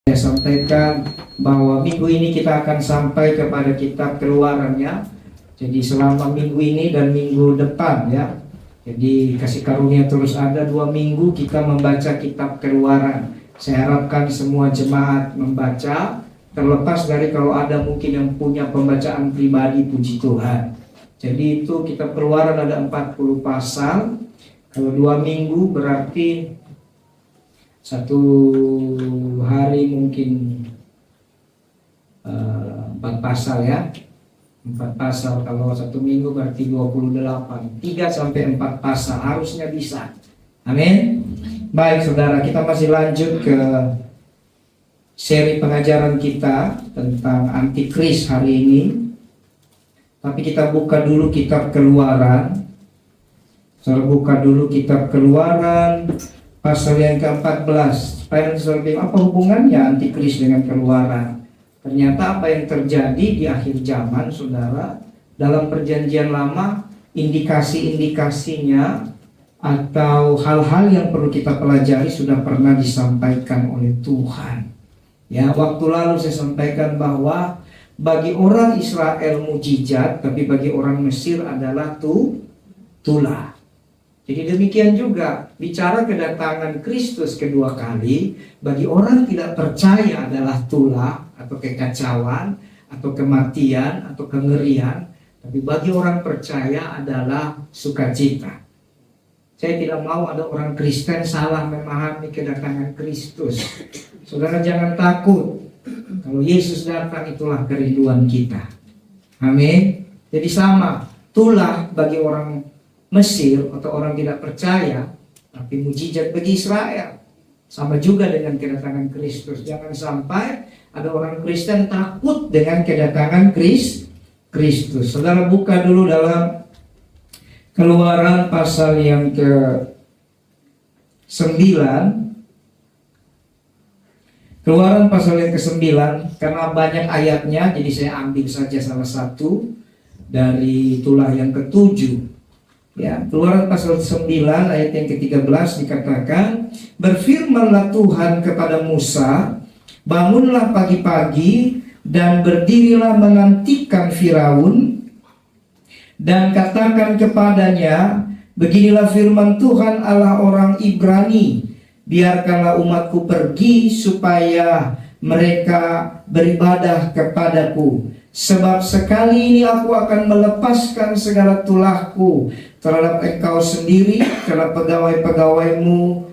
Saya sampaikan bahwa minggu ini kita akan sampai kepada kitab Keluaran ya. Jadi selama minggu ini dan minggu depan ya. Jadi kasih karunia terus ada 2 minggu kita membaca kitab Keluaran. Saya harapkan semua jemaat membaca, terlepas dari kalau ada mungkin yang punya pembacaan pribadi, puji Tuhan. Jadi itu kitab Keluaran ada 40 pasal. Kalau 2 minggu berarti 1 hari mungkin 4 pasal ya. 4 pasal, kalau 1 minggu berarti 28. 3-4 pasal harusnya bisa. Amin. Baik saudara, kita masih lanjut ke seri pengajaran kita tentang antikris hari ini. Tapi kita buka dulu kitab Keluaran. Saudara buka dulu kitab Keluaran pasal yang ke-14. Supaya saudara bilang, apa hubungannya antikris dengan Keluaran? Ternyata apa yang terjadi di akhir zaman saudara, dalam perjanjian lama, indikasi-indikasinya atau hal-hal yang perlu kita pelajari sudah pernah disampaikan oleh Tuhan. Ya, waktu lalu saya sampaikan bahwa bagi orang Israel mujizat, tapi bagi orang Mesir adalah tulah. Jadi demikian juga bicara kedatangan Kristus kedua kali, bagi orang tidak percaya adalah tulah atau kekacauan atau kematian atau kengerian, tapi bagi orang percaya adalah sukacita. Saya tidak mau ada orang Kristen salah memahami kedatangan Kristus. Saudara jangan takut. Kalau Yesus datang itulah kerinduan kita. Amin. Jadi sama, tulah bagi orang Mesir atau orang tidak percaya, tapi mujizat bagi Israel. Sama juga dengan kedatangan Kristus. Jangan sampai ada orang Kristen takut dengan kedatangan Kristus. Saudara buka dulu dalam Keluaran pasal yang ke-9. Keluaran pasal yang ke-9, karena banyak ayatnya, jadi saya ambil saja salah satu dari tulah yang ke-7. Ya, Keluaran pasal 9 ayat yang ke-13 dikatakan, berfirmanlah Tuhan kepada Musa, bangunlah pagi-pagi dan berdirilah menantikan Firaun, dan katakan kepadanya, beginilah firman Tuhan Allah orang Ibrani, biarkanlah umatku pergi supaya mereka beribadah kepadaku. Sebab sekali ini aku akan melepaskan segala tulahku terhadap engkau sendiri, terhadap pegawai-pegawaimu,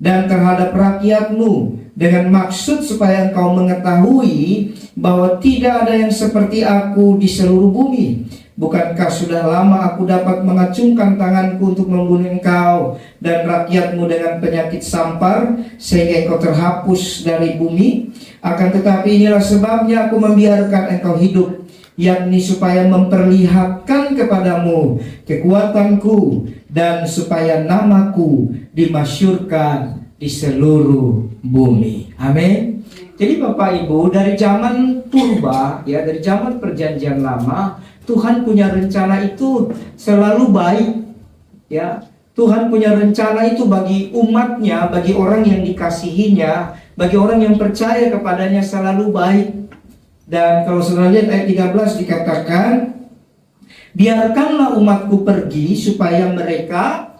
dan terhadap rakyatmu, dengan maksud supaya engkau mengetahui bahwa tidak ada yang seperti aku di seluruh bumi. Bukankah sudah lama aku dapat mengacungkan tanganku untuk membunuh engkau dan rakyatmu dengan penyakit sampar, sehingga engkau terhapus dari bumi? Akan tetapi inilah sebabnya aku membiarkan engkau hidup, yakni supaya memperlihatkan kepadamu kekuatanku, dan supaya namaku dimasyhurkan di seluruh bumi. Amin. Jadi Bapak Ibu, dari zaman purba ya, dari zaman perjanjian lama, Tuhan punya rencana itu selalu baik ya. Tuhan punya rencana itu bagi umatnya, bagi orang yang dikasihinya, bagi orang yang percaya kepadanya selalu baik. Dan kalau saudara lihat ayat 13 dikatakan, biarkanlah umatku pergi supaya mereka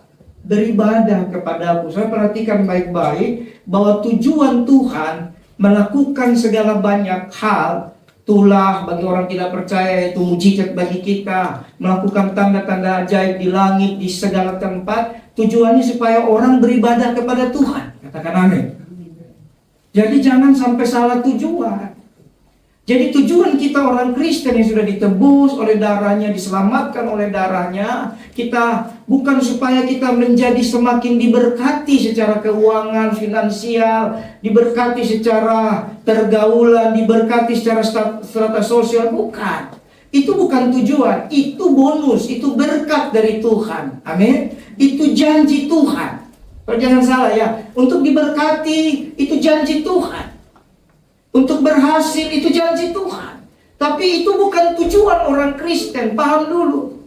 beribadah kepadaku. Saya perhatikan baik-baik bahwa tujuan Tuhan melakukan segala banyak hal, tulah bagi orang tidak percaya itu mujizat bagi kita, melakukan tanda-tanda ajaib di langit, di segala tempat, tujuannya supaya orang beribadah kepada Tuhan. Katakan amin. Jadi jangan sampai salah tujuan. Jadi tujuan kita orang Kristen yang sudah ditebus oleh darahnya, diselamatkan oleh darahnya, kita bukan supaya kita menjadi semakin diberkati secara keuangan, finansial, diberkati secara pergaulan, diberkati secara strata sosial, bukan. Itu bukan tujuan, itu bonus, itu berkat dari Tuhan. Amin. Itu janji Tuhan. Jangan salah ya, untuk diberkati itu janji Tuhan. Untuk berhasil itu janji Tuhan. Tapi itu bukan tujuan orang Kristen, paham dulu.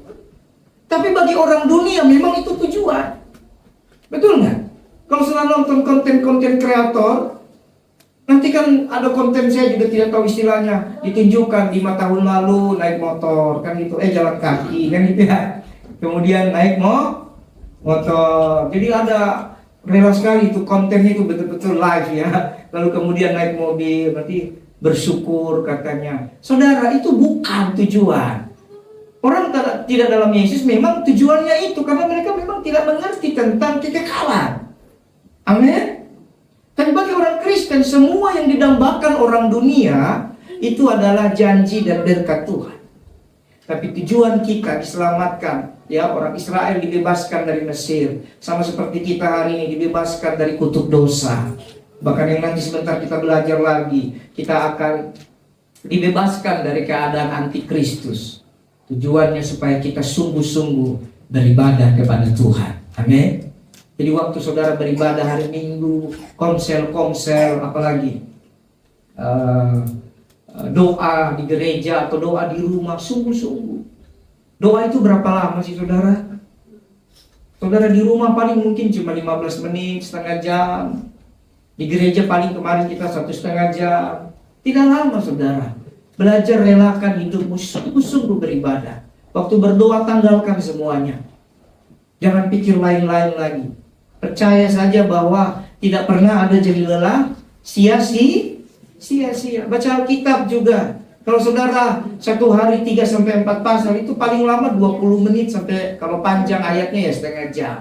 Tapi bagi orang dunia memang itu tujuan. Betul nggak? Kalau sudah nonton konten-konten kreator, Nanti kan ada konten, saya juga tidak tahu istilahnya, ditunjukkan 5 tahun lalu naik motor kan gitu, jalan kaki kan gitu ya. Kemudian naik motor. Jadi ada rela sekali itu kontennya, itu betul-betul live ya. Lalu kemudian naik mobil, berarti bersyukur katanya. Saudara, itu bukan tujuan. Orang tidak dalam Yesus memang tujuannya itu karena mereka memang tidak mengerti tentang kekekalan. Amin. Dan bagi orang Kristen, semua yang didambakan orang dunia itu adalah janji dan berkat Tuhan. Tapi tujuan kita diselamatkan, ya, orang Israel dibebaskan dari Mesir, sama seperti kita hari ini dibebaskan dari kutuk dosa. Bahkan yang nanti sebentar kita belajar lagi, kita akan dibebaskan dari keadaan antikristus. Tujuannya supaya kita sungguh-sungguh beribadah kepada Tuhan. Amin. Jadi waktu saudara beribadah hari Minggu, konsel, apalagi doa di gereja atau doa di rumah, sungguh-sungguh. Doa itu berapa lama sih saudara? Saudara di rumah paling mungkin cuma 15 menit, setengah jam. Di gereja paling kemarin kita 1,5 jam. Tidak lama saudara. Belajar relakan hidupmu sungguh-sungguh beribadah. Waktu berdoa tanggalkan semuanya. Jangan pikir lain-lain lagi. Percaya saja bahwa tidak pernah ada jadi lelah, sia-sia. Baca Alkitab juga. Kalau saudara satu hari 3-4 pasal itu paling lama 20 menit sampai kalau panjang ayatnya ya setengah jam.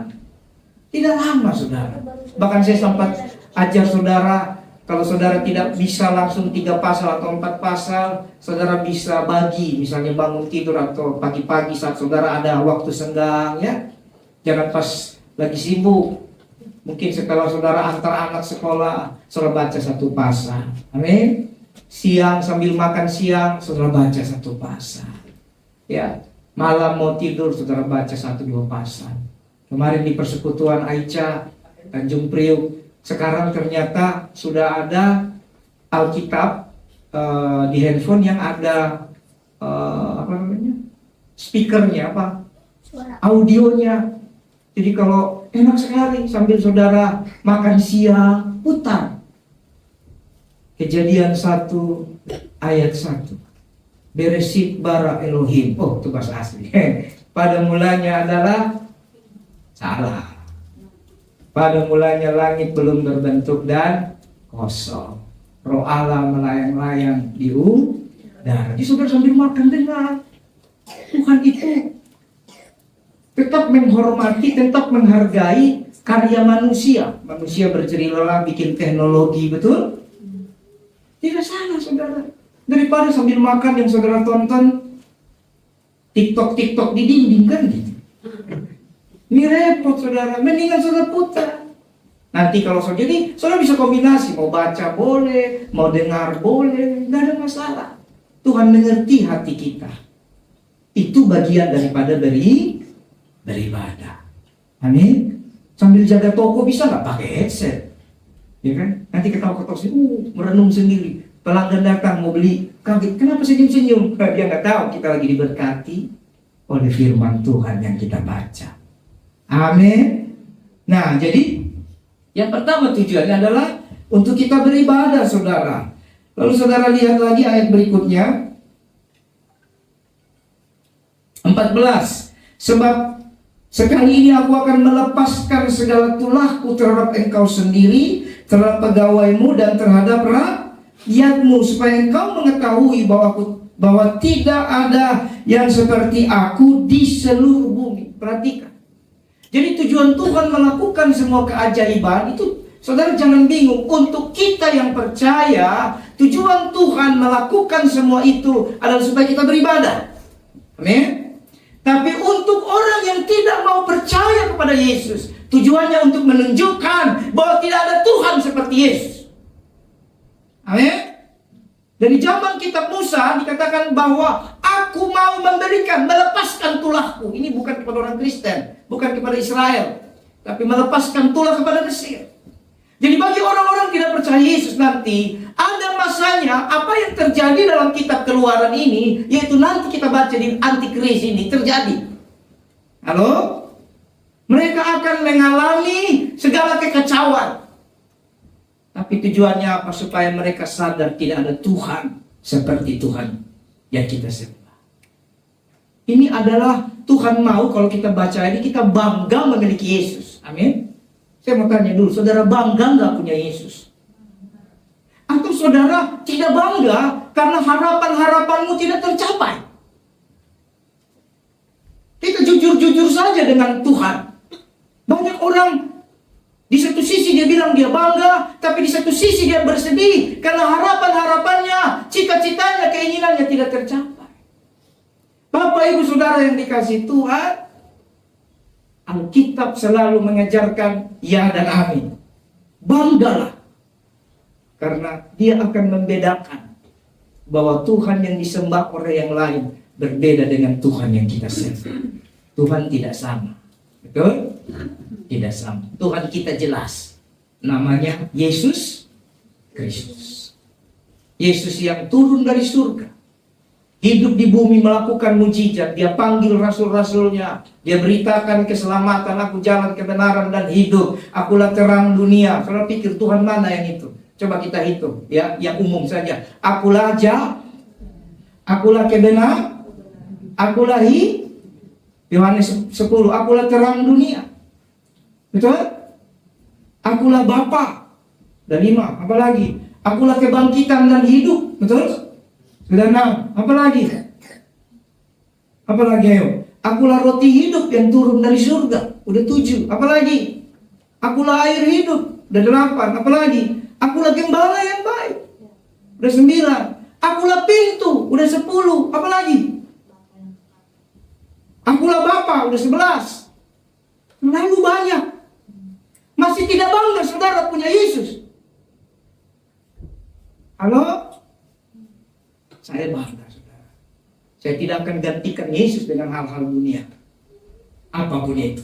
Tidak lama saudara. Bahkan saya sempat ajar saudara, kalau saudara tidak bisa langsung 3 pasal atau 4 pasal, saudara bisa bagi, misalnya bangun tidur atau pagi-pagi saat saudara ada waktu senggang ya. Jangan pas lagi sibuk. Mungkin setelah saudara antar anak sekolah, saudara baca 1 pasal. Amin. Siang sambil makan siang, saudara baca 1 pasal. Ya, malam mau tidur, saudara baca 1-2 pasal. Kemarin di persekutuan Aicha, Tanjung Priuk, sekarang ternyata sudah ada Alkitab di handphone yang ada speakernya, audionya. Jadi kalau enak sekali sambil saudara makan siang, putar Kejadian 1 ayat 1. Bereshit bara Elohim. Oh, itu bahasa asli. Pada mulanya adalah salah. Pada mulanya langit belum berbentuk dan kosong. Roh Allah melayang-layang di udara. Jadi saudara sambil makan dengar. Tuhan itu tetap menghormati, tetap menghargai karya manusia. Manusia berjerih-lelah bikin teknologi, betul? Tidak salah saudara. Daripada sambil makan yang saudara tonton TikTok di dinding kan gitu. Ini repot saudara. Mendingan saudara putar. Nanti kalau saudara, jadi saudara bisa kombinasi. Mau baca boleh, mau dengar boleh, tidak ada masalah. Tuhan mengerti hati kita. Itu bagian daripada beribadah. Amin. Sambil jaga toko bisa nggak pakai headset? Ya kan? Nanti ketawa-ketawa merenung sendiri. Pelanggan datang mau beli, kaget. Kenapa senyum-senyum? Dia nggak tahu kita lagi diberkati oleh firman Tuhan yang kita baca. Amin. Nah, jadi yang pertama tujuannya adalah untuk kita beribadah, saudara. Lalu saudara lihat lagi ayat berikutnya. 14. Sebab sekali ini aku akan melepaskan segala tulahku terhadap engkau sendiri, terhadap pegawaimu dan terhadap rakyatmu, supaya engkau mengetahui bahwa tidak ada yang seperti aku di seluruh bumi. Perhatikan. Jadi tujuan Tuhan melakukan semua keajaiban itu, saudara jangan bingung. Untuk kita yang percaya, tujuan Tuhan melakukan semua itu adalah supaya kita beribadah. Amin. Tapi untuk orang yang tidak mau percaya kepada Yesus, tujuannya untuk menunjukkan bahwa tidak ada Tuhan seperti Yesus. Amin. Dari zaman kitab Musa dikatakan bahwa aku mau melepaskan tulahku. Ini bukan kepada orang Kristen, bukan kepada Israel, tapi melepaskan tulah kepada Mesir. Jadi bagi orang-orang tidak percaya Yesus nanti, ada masanya apa yang terjadi dalam kitab Keluaran ini, yaitu nanti kita baca di Antikris ini terjadi. Halo? Mereka akan mengalami segala kekacauan. Tapi Tapi tujuannya apa? Supaya mereka sadar tidak ada Tuhan seperti Tuhan yang kita sembah. Ini adalah Tuhan mau kalau kita baca ini kita bangga memiliki Yesus. Amin. Saya mau tanya dulu, saudara bangga nggak punya Yesus? Atau saudara tidak bangga karena harapan-harapanmu tidak tercapai? Kita jujur-jujur saja dengan Tuhan. Banyak orang di satu sisi dia bilang dia bangga, tapi di satu sisi dia bersedih karena harapan-harapannya, cita-citanya, keinginannya tidak tercapai. Bapak, Ibu, Saudara yang dikasihi Tuhan, Alkitab selalu mengajarkan ya dan amin. Banggalah, karena dia akan membedakan bahwa Tuhan yang disembah oleh yang lain berbeda dengan Tuhan yang kita sembah. Tuhan tidak sama. Betul? Tidak sama. Tuhan kita jelas. Namanya Yesus Kristus. Yesus yang turun dari surga. Hidup di bumi melakukan mujizat. Dia panggil rasul-rasulnya. Dia beritakan keselamatan. Aku jalan kebenaran dan hidup. Akulah terang dunia. Saudara pikir Tuhan mana yang itu? Coba kita hitung. Ya, yang umum saja. Akulah akulah kebenaran. Akulah Yohanes 10. Akulah terang dunia. Betul? Akulah Bapa. Dan 5. Apa lagi? Akulah kebangkitan dan hidup. Betul? Sudah 6. Apa lagi? Apa lagi ayo? Akulah roti hidup yang turun dari surga. Udah 7. Apa lagi? Akulah air hidup. Udah 8. Apa lagi? Akulah gembala yang baik. Udah 9. Akulah pintu. Udah 10. Apa lagi? Akulah Bapa. Udah 11. Terlalu banyak. Masih tidak bangga saudara punya Yesus? Halo? Saya bangga saudara. Saya tidak akan gantikan Yesus dengan hal-hal dunia. Apapun itu.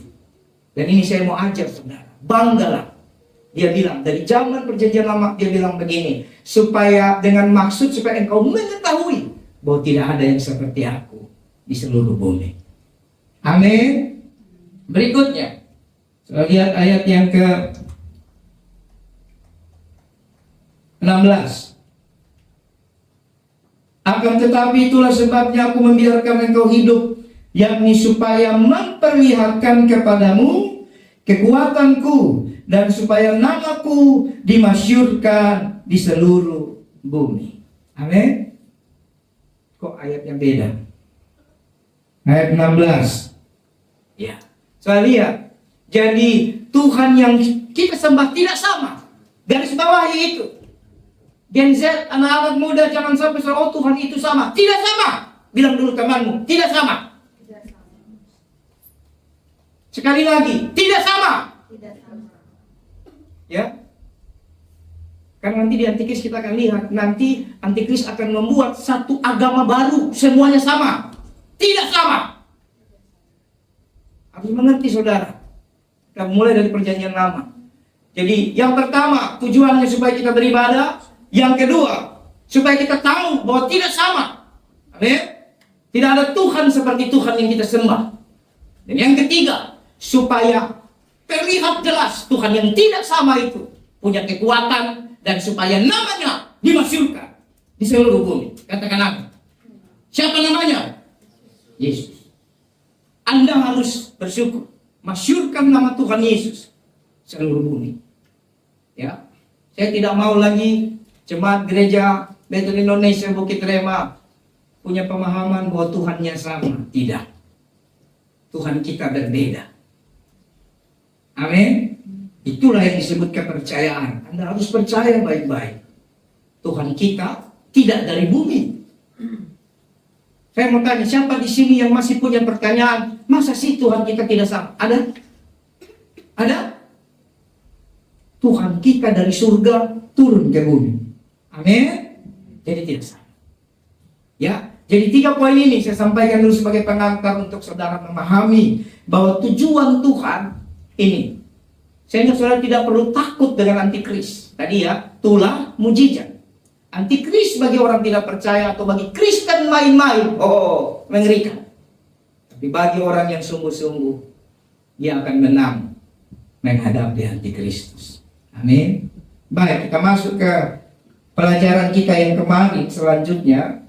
Dan ini saya mau ajar saudara. Banggalah. Dia bilang dari zaman perjanjian lama dia bilang begini. Supaya dengan maksud supaya engkau mengetahui bahwa tidak ada yang seperti aku di seluruh bumi. Amin. Berikutnya. Lihat ayat yang ke 16. Akan tetapi itulah sebabnya aku membiarkan engkau hidup, yakni supaya memperlihatkan kepadamu kekuatanku dan supaya namaku dimasyhurkan di seluruh bumi. Amin. Kok ayatnya beda? Ayat 16. Ya. Saya lihat. Jadi Tuhan yang kita sembah tidak sama. Garis bawahi itu. Gen Z, anak-anak muda jangan sampai oh Tuhan itu sama. Tidak sama. Bilang dulu temanmu, tidak sama. Sekali lagi, tidak sama. Ya. Karena nanti di Antikris kita akan lihat, nanti Antikris akan membuat satu agama baru, semuanya sama. Tidak sama. Harus mengerti saudara. Kita mulai dari perjanjian lama. Jadi yang pertama tujuannya supaya kita beribadah. Yang kedua supaya kita tahu bahwa tidak sama. Amin. Tidak ada Tuhan seperti Tuhan yang kita sembah. Dan yang ketiga supaya terlihat jelas Tuhan yang tidak sama itu punya kekuatan dan supaya namanya dimasyhurkan di seluruh bumi. Katakan amin. Siapa namanya? Yesus. Anda harus bersyukur. Masyhurkan nama Tuhan Yesus seluruh bumi. Ya, saya tidak mau lagi jemaat gereja Betel Indonesia Bukit Rema punya pemahaman bahwa Tuhannya sama. Tidak. Tuhan kita berbeda. Amin. Itulah yang disebut kepercayaan. Anda harus percaya baik-baik. Tuhan kita tidak dari bumi. Saya mau tanya, siapa di sini yang masih punya pertanyaan, masa sih Tuhan kita tidak sama? Ada? Ada? Tuhan kita dari surga turun ke bumi. Amin? Jadi tidak sama. Ya, jadi 3 poin ini saya sampaikan dulu sebagai pengantar untuk saudara memahami bahwa tujuan Tuhan ini. Sehingga saudara tidak perlu takut dengan antikris. Tadi ya, tulah mujizat. Antikris bagi orang tidak percaya atau bagi Kristen main-main, oh mengerikan. Tapi bagi orang yang sungguh-sungguh, dia akan menang menghadapi antikristus. Amin. Baik, kita masuk ke pelajaran kita yang kemarin selanjutnya.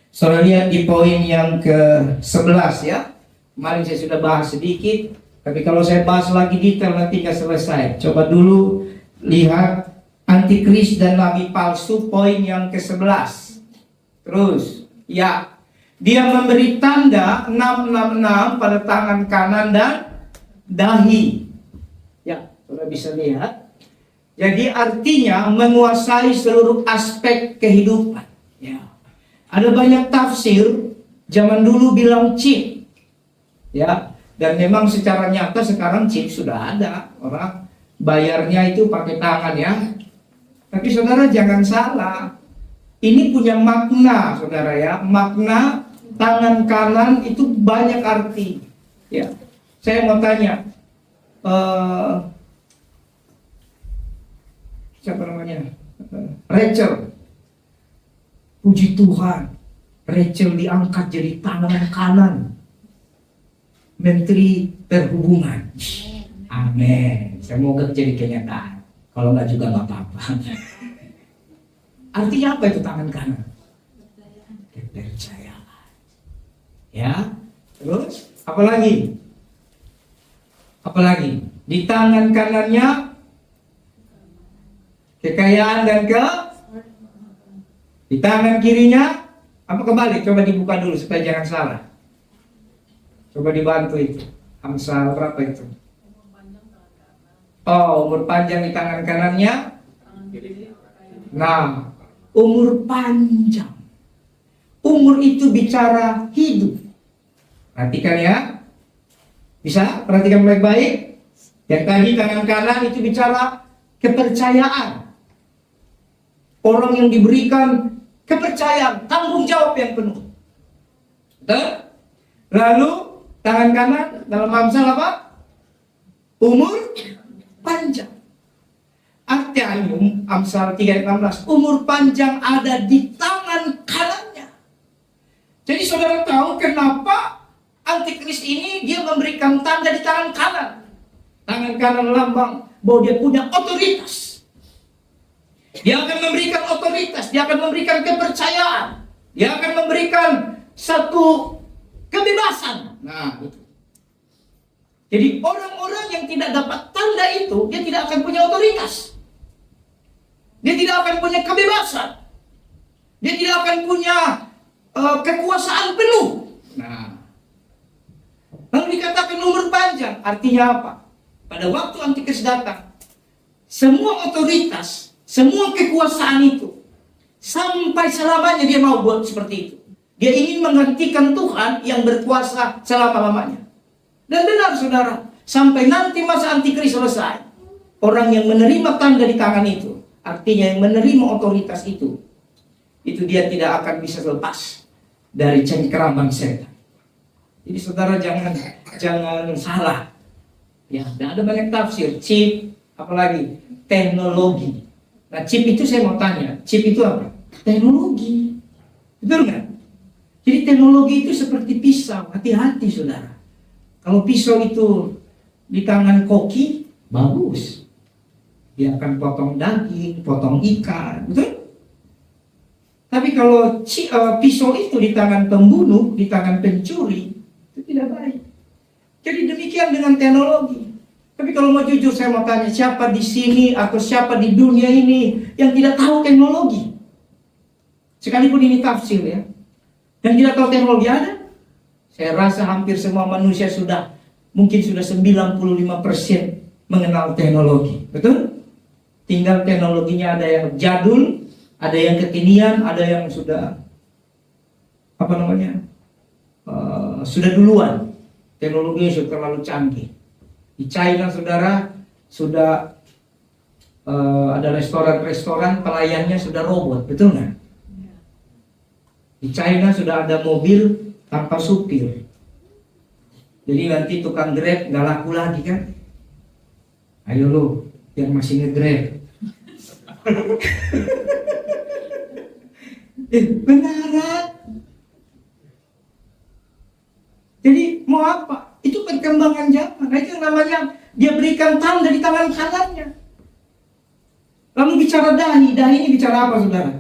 Saudara lihat di poin yang ke-11 ya. Kemarin saya sudah bahas sedikit, tapi kalau saya bahas lagi detail nanti nggak selesai. Coba dulu lihat antikris dan nabi palsu, poin yang ke-11. Terus, ya, dia memberi tanda 666 pada tangan kanan dan dahi. Ya, saudara bisa lihat. Jadi artinya menguasai seluruh aspek kehidupan. Ya. Ada banyak tafsir, zaman dulu bilang chip. Ya, dan memang secara nyata sekarang chip sudah ada. Orang bayarnya itu pakai tangan ya. Tapi saudara jangan salah. Ini punya makna, saudara ya. Makna tangan kanan itu banyak arti. Ya. Saya mau tanya, siapa namanya? Rachel. Puji Tuhan, Rachel diangkat jadi tangan kanan Menteri Perhubungan. Amin. Semoga jadi kenyataan. Kalau nggak juga nggak apa-apa. Artinya apa itu tangan kanan? Kepercayaan. Ya. Terus apa lagi? Apa lagi? Di tangan kanannya kekayaan dan di tangan kirinya apa kebalik? Coba dibuka dulu supaya jangan salah. Coba dibantu itu. Amsal berapa itu? Oh, umur panjang di tangan kanannya. Nah, umur panjang. Umur itu bicara hidup. Perhatikan ya. Bisa perhatikan baik-baik. Yang tadi tangan kanan itu bicara kepercayaan. Orang yang diberikan kepercayaan, tanggung jawab yang penuh. Betul? Lalu tangan kanan dalam Amsal apa? Umur panjang. Artinya Amsal 3:16, umur panjang ada di tangan kanannya. Jadi saudara tahu kenapa antikris ini dia memberikan tanda di tangan kanan. Tangan kanan lambang bahwa dia punya otoritas. Dia akan memberikan otoritas, dia akan memberikan kepercayaan, dia akan memberikan satu kebebasan. Nah, itu. Jadi orang-orang yang tidak dapat tanda itu, dia tidak akan punya otoritas. Dia tidak akan punya kebebasan. Dia tidak akan punya kekuasaan penuh. Nah, lalu dikatakan umur panjang, artinya apa? Pada waktu antikris datang, semua otoritas, semua kekuasaan itu sampai selamanya dia mau buat seperti itu. Dia ingin menggantikan Tuhan yang berkuasa selama-lamanya. Dan benar saudara, sampai nanti masa antikris selesai, orang yang menerima tanda di tangan itu, artinya yang menerima otoritas itu dia tidak akan bisa lepas dari cengkeraman setan. Jadi saudara jangan salah. Ya, dan ada banyak tafsir, chip, apalagi teknologi. Nah, chip itu saya mau tanya, chip itu apa? Teknologi. Betul nggak? Jadi teknologi itu seperti pisau, hati-hati saudara. Kalau pisau itu di tangan koki, bagus. Dia akan potong daging, potong ikan, betul? Tapi kalau pisau itu di tangan pembunuh, di tangan pencuri, itu tidak baik. Jadi demikian dengan teknologi. Tapi kalau mau jujur saya mau tanya, siapa di sini atau siapa di dunia ini yang tidak tahu teknologi? Sekalipun ini tafsir ya. Yang tidak tahu teknologi ada? Saya rasa hampir semua manusia mungkin sudah 95% mengenal teknologi. Betul? Tinggal teknologinya ada yang jadul, ada yang kekinian, ada yang sudah sudah duluan. Teknologinya sudah terlalu canggih. Di China saudara sudah ada restoran pelayannya sudah robot, betul nggak? Di China sudah ada mobil tanpa supir. Jadi nanti tukang Grab nggak laku lagi kan? Ayo lo yang masih nge-Grab. Benaran. Jadi mau apa? Itu perkembangan zaman. Nah, itu namanya dia berikan tanda di tangan kanannya. Lalu bicara dahi ini bicara apa saudara?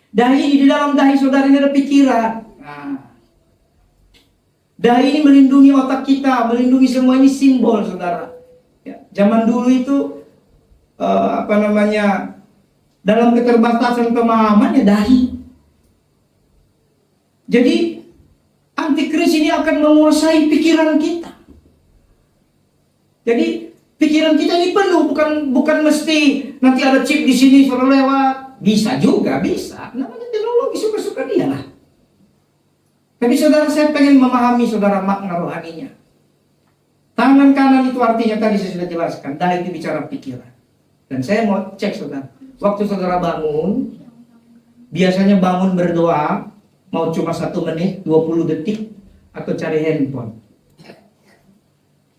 Dahi ini, di dalam dahi saudara ini ada pikiran. Dahi ini melindungi otak kita, melindungi semua ini simbol saudara. Ya, zaman dulu itu dalam keterbatasan pemahaman ya dahi. Jadi antikris ini akan menguasai pikiran kita. Jadi pikiran kita ini penuh, bukan mesti nanti ada chip di sini suruh lewat. Bisa juga, bisa. Namanya teknologi, suka-suka dia lah. Tapi saudara, saya pengen memahami saudara makna rohaninya. Tangan kanan itu artinya tadi saya sudah jelaskan, dahi itu bicara pikiran. Dan saya mau cek saudara, waktu saudara bangun, biasanya bangun berdoa, mau cuma 1 menit, 20 detik, atau cari handphone.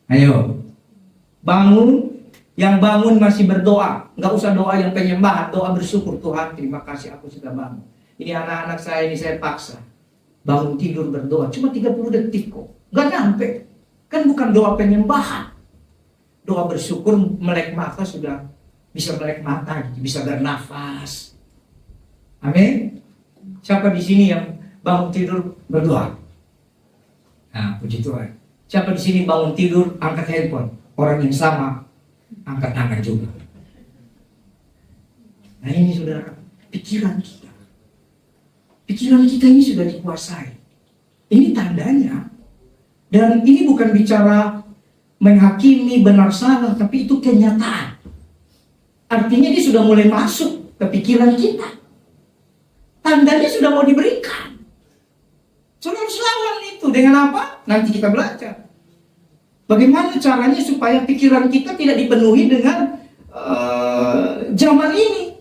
Ayo, bangun, yang bangun masih berdoa, nggak usah doa yang penyembahan, doa bersyukur, Tuhan terima kasih aku sudah bangun. Ini anak-anak saya ini saya paksa bangun tidur berdoa, cuma 30 detik kok, nggak nyampe. Kan bukan doa penyembahan, doa bersyukur, melek mata sudah bisa melek mata, bisa bernafas. Amin. Siapa di sini yang bangun tidur berdoa? Nah, puji Tuhan. Siapa di sini bangun tidur angkat handphone? Orang yang sama angkat tangan juga. Nah ini saudara, pikiran kita. Pikiran kita ini sudah dikuasai. Ini tandanya. Dan ini bukan bicara menghakimi benar salah, tapi itu kenyataan. Artinya dia sudah mulai masuk ke pikiran kita. Tandanya sudah mau diberikan. Saudara harus lawan itu dengan apa? Nanti kita belajar. Bagaimana caranya supaya pikiran kita tidak dipenuhi dengan zaman ini.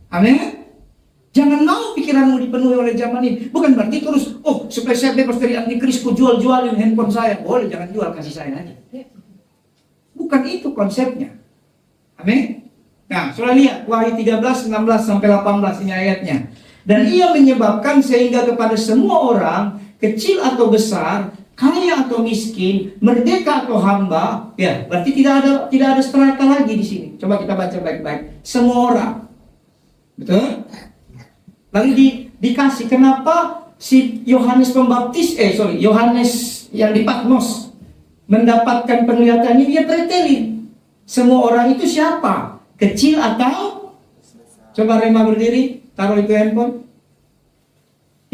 Amin. Jangan mau pikiranmu dipenuhi oleh zaman ini. Bukan berarti terus, supaya saya bebas dari antikris, ku jual-jualin handphone saya. Boleh, jangan jual, kasih saya aja. Bukan itu konsepnya. Amin. Nah, sudah lihat Wahyu 13, 16 sampai 18 ini ayatnya. Dan ia menyebabkan sehingga kepada semua orang, kecil atau besar, kaya atau miskin, merdeka atau hamba, ya, berarti tidak ada strata lagi di sini. Coba kita baca baik-baik. Semua orang. Betul? Lalu dikasih kenapa si Yohanes Pembaptis, Yohanes yang di Patmos mendapatkan penglihatan ini, dia pretelin. Semua orang itu siapa? Kecil atau? Coba Rema berdiri, taruh itu handphone.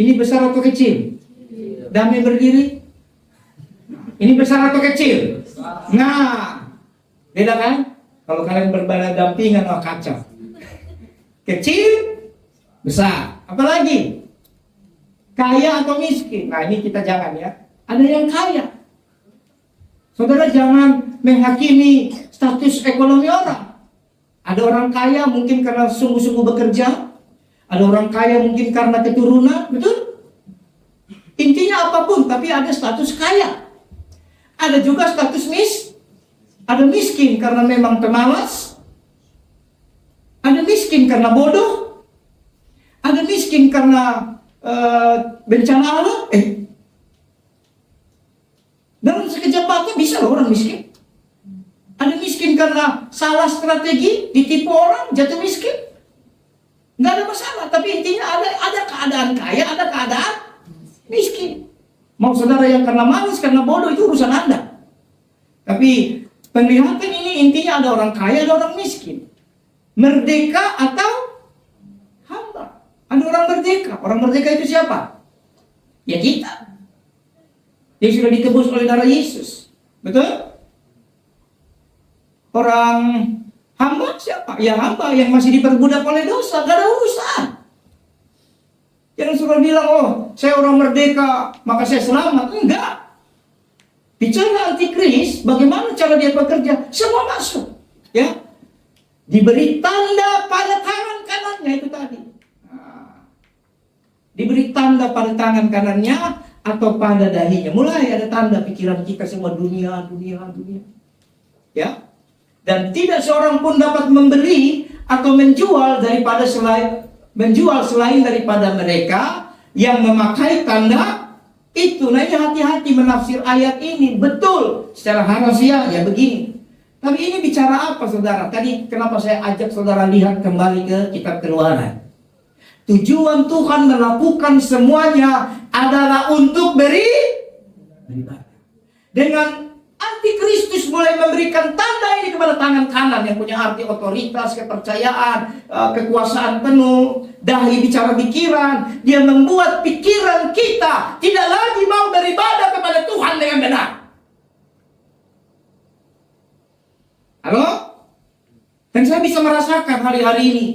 Ini besar atau kecil? Damai berdiri. Ini besar atau kecil? Nah, beda kan? Kalau kalian berbadan dampingan, kacau. Kecil, besar. Apalagi? Kaya atau miskin? Nah, ini kita jangan ya. Ada yang kaya. Saudara jangan menghakimi status ekonomi orang. Ada orang kaya mungkin karena sungguh-sungguh bekerja. Ada orang kaya mungkin karena keturunan. Betul? Intinya apapun, tapi ada status kaya. Ada juga status ada miskin karena memang pemalas. Ada miskin karena bodoh. Ada miskin karena bencana alam. Dalam sekejap mata bisa loh orang miskin. Ada miskin karena salah strategi, ditipu orang, jatuh miskin. Nggak ada masalah, tapi intinya ada keadaan kaya, ada keadaan miskin. Mau saudara yang karena malas, karena bodoh, itu urusan Anda. Tapi penglihatan ini intinya ada orang kaya, ada orang miskin. Merdeka atau hamba. Ada orang merdeka. Orang merdeka itu siapa? Ya kita. Yang sudah ditebus oleh darah Yesus. Betul? Orang hamba siapa? Ya hamba yang masih diperbudak oleh dosa. Gak ada urusan. Jangan suruh bilang, saya orang merdeka, maka saya selamat. Enggak. Bicara antikris, bagaimana cara dia bekerja? Semua masuk. Ya. Diberi tanda pada tangan kanannya itu tadi. Diberi tanda pada tangan kanannya atau pada dahinya. Mulai ada tanda pikiran kita semua dunia. Ya. Dan tidak seorang pun dapat membeli atau menjual selain daripada mereka yang memakai tanda itu. Nah, ini hati-hati menafsir ayat ini. Betul, secara harfiah ya begini. Tapi ini bicara apa saudara? Tadi kenapa saya ajak saudara lihat kembali ke kitab Keluaran. Tujuan Tuhan melakukan semuanya adalah untuk beribadah. Dengan Antikristus mulai memberikan tanda ini kepada tangan kanan yang punya arti otoritas, kepercayaan, kekuasaan penuh, dahi bicara pikiran. Dia membuat pikiran kita tidak lagi mau beribadah kepada Tuhan dengan benar. Halo? Dan saya bisa merasakan hari-hari ini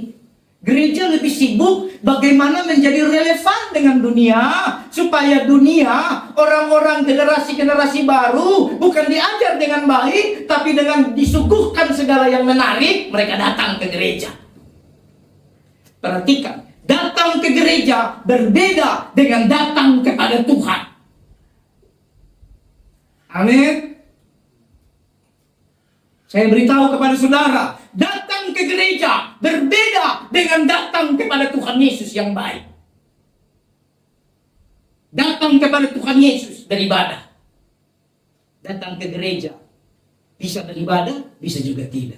gereja lebih sibuk bagaimana menjadi relevan dengan dunia, supaya dunia, orang-orang generasi-generasi baru bukan diajar dengan baik, tapi dengan disuguhkan segala yang menarik, mereka datang ke gereja. Perhatikan, datang ke gereja berbeda dengan datang kepada Tuhan. Amin. Saya beritahu kepada saudara, datang ke gereja berbeda dengan datang kepada Tuhan Yesus yang baik. Datang kepada Tuhan Yesus beribadah. Datang ke gereja bisa beribadah, bisa juga tidak.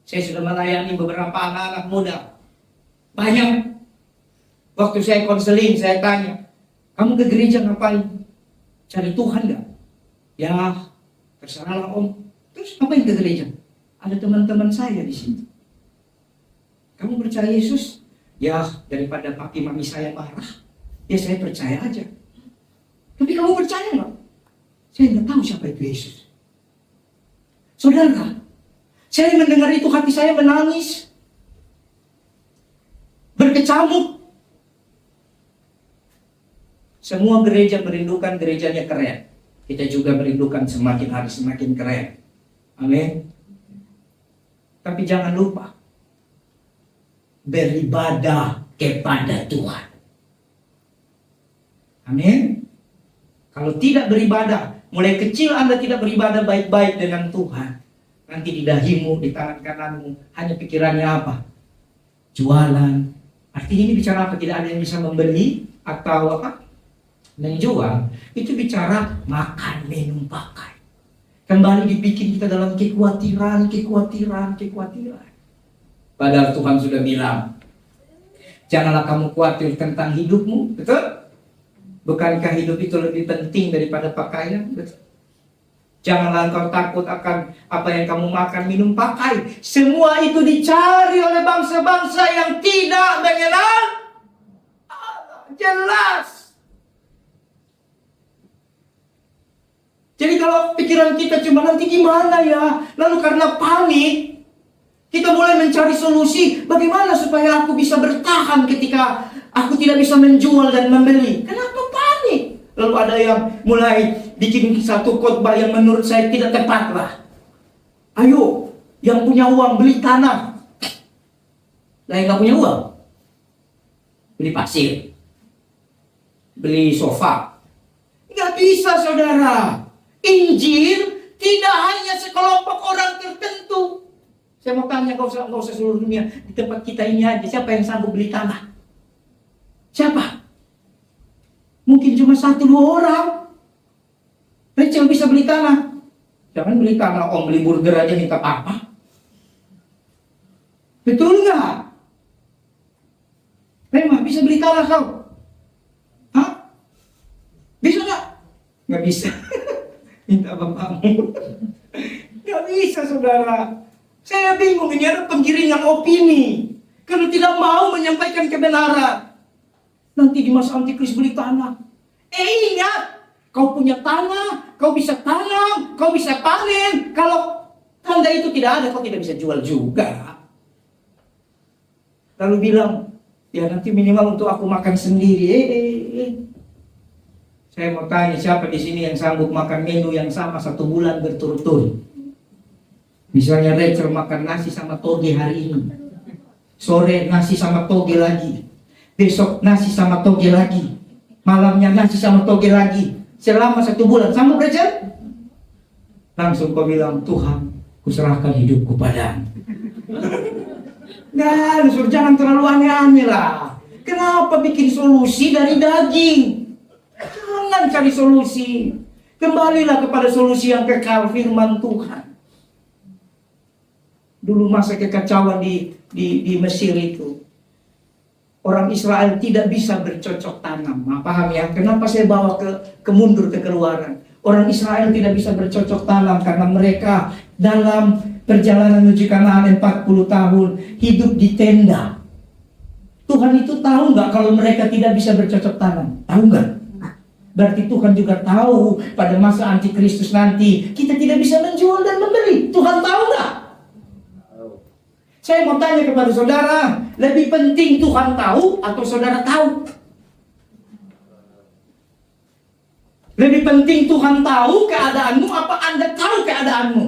Saya sudah melayani beberapa anak-anak muda. Banyak. Waktu saya konseling, saya tanya, kamu ke gereja ngapain? Cari Tuhan gak? Ya, terserahlah om. Terus ngapain ke gereja? Ada teman-teman saya di sini. Kamu percaya Yesus? Ya, daripada papi mami saya marah, ya saya percaya aja. Tapi kamu percaya nggak? Saya nggak tahu siapa itu Yesus. Saudara, saya mendengar itu hati saya menangis, berkecamuk. Semua gereja merindukan gerejanya keren. Kita juga merindukan semakin hari semakin keren. Amin. Tapi jangan lupa beribadah kepada Tuhan. Amin. Kalau tidak beribadah, mulai kecil Anda tidak beribadah baik-baik dengan Tuhan, nanti di dahimu, di tangan kananmu hanya pikirannya apa? Jualan. Artinya ini bicara apa? Tidak ada yang bisa membeli atau apa? Menjual. Itu bicara makan, minum, pakai. Kembali dibikin kita dalam kekhawatiran. Padahal Tuhan sudah bilang, janganlah kamu khawatir tentang hidupmu, betul? Bukankah hidup itu lebih penting daripada pakaian? Betul? Janganlah engkau takut akan apa yang kamu makan, minum, pakai. Semua itu dicari oleh bangsa-bangsa yang tidak mengenal Allah. Jelas. Jadi kalau pikiran kita cuma nanti gimana ya, lalu karena panik, kita mulai mencari solusi, bagaimana supaya aku bisa bertahan ketika aku tidak bisa menjual dan membeli. Kenapa panik? Lalu ada yang mulai bikin satu khotbah yang menurut saya tidak tepat lah. Ayo, yang punya uang beli tanah. Lah yang gak punya uang, beli pasir, beli sofa. Gak bisa saudara. Injil tidak hanya sekelompok orang tertentu. Saya mau tanya, gak usah seluruh dunia. Di tempat kita ini aja, siapa yang sanggup beli tanah? Siapa? Mungkin cuma 1-2 orang. Rachel bisa beli tanah. Jangan beli tanah, om beli burger aja minta apa? Betul nggak? Rema, bisa beli tanah kau? Hah? Bisa nggak? Nggak bisa. Minta bapakmu. Nggak bisa saudara. Saya bingung, ini ada penggiringan opini. Karena tidak mau menyampaikan kebenaran. Nanti di masa antikris beli tanah. Ingat, kau punya tanah, kau bisa tanam, kau bisa panen. Kalau tanda itu tidak ada, kau tidak bisa jual juga. Lalu bilang, ya nanti minimal untuk aku makan sendiri. Saya mau tanya, siapa di sini yang sanggup makan menu yang sama 1 bulan berturut-turut? Misalnya Rachel makan nasi sama toge hari ini, sore nasi sama toge lagi, besok nasi sama toge lagi, malamnya nasi sama toge lagi, selama 1 bulan. Sanggup Rachel? Langsung kau bilang, Tuhan, kuserahkan hidupku padamu. Nah, jangan terlalu aneh-aneh lah. Kenapa bikin solusi dari daging? Jangan cari solusi. Kembalilah kepada solusi yang kekal, firman Tuhan. Dulu masa kekacauan di Mesir itu, orang Israel tidak bisa bercocok tanam. Nah, paham ya? Kenapa saya bawa ke mundur ke Keluaran? Orang Israel tidak bisa bercocok tanam karena mereka dalam perjalanan menuju Kanaan 40 tahun hidup di tenda. Tuhan itu tahu nggak kalau mereka tidak bisa bercocok tanam? Tahu nggak? Berarti Tuhan juga tahu pada masa antikristus nanti kita tidak bisa menjual dan membeli. Tuhan tahu nggak? Saya mau tanya kepada saudara, lebih penting Tuhan tahu atau saudara tahu? Lebih penting Tuhan tahu keadaanmu apa Anda tahu keadaanmu?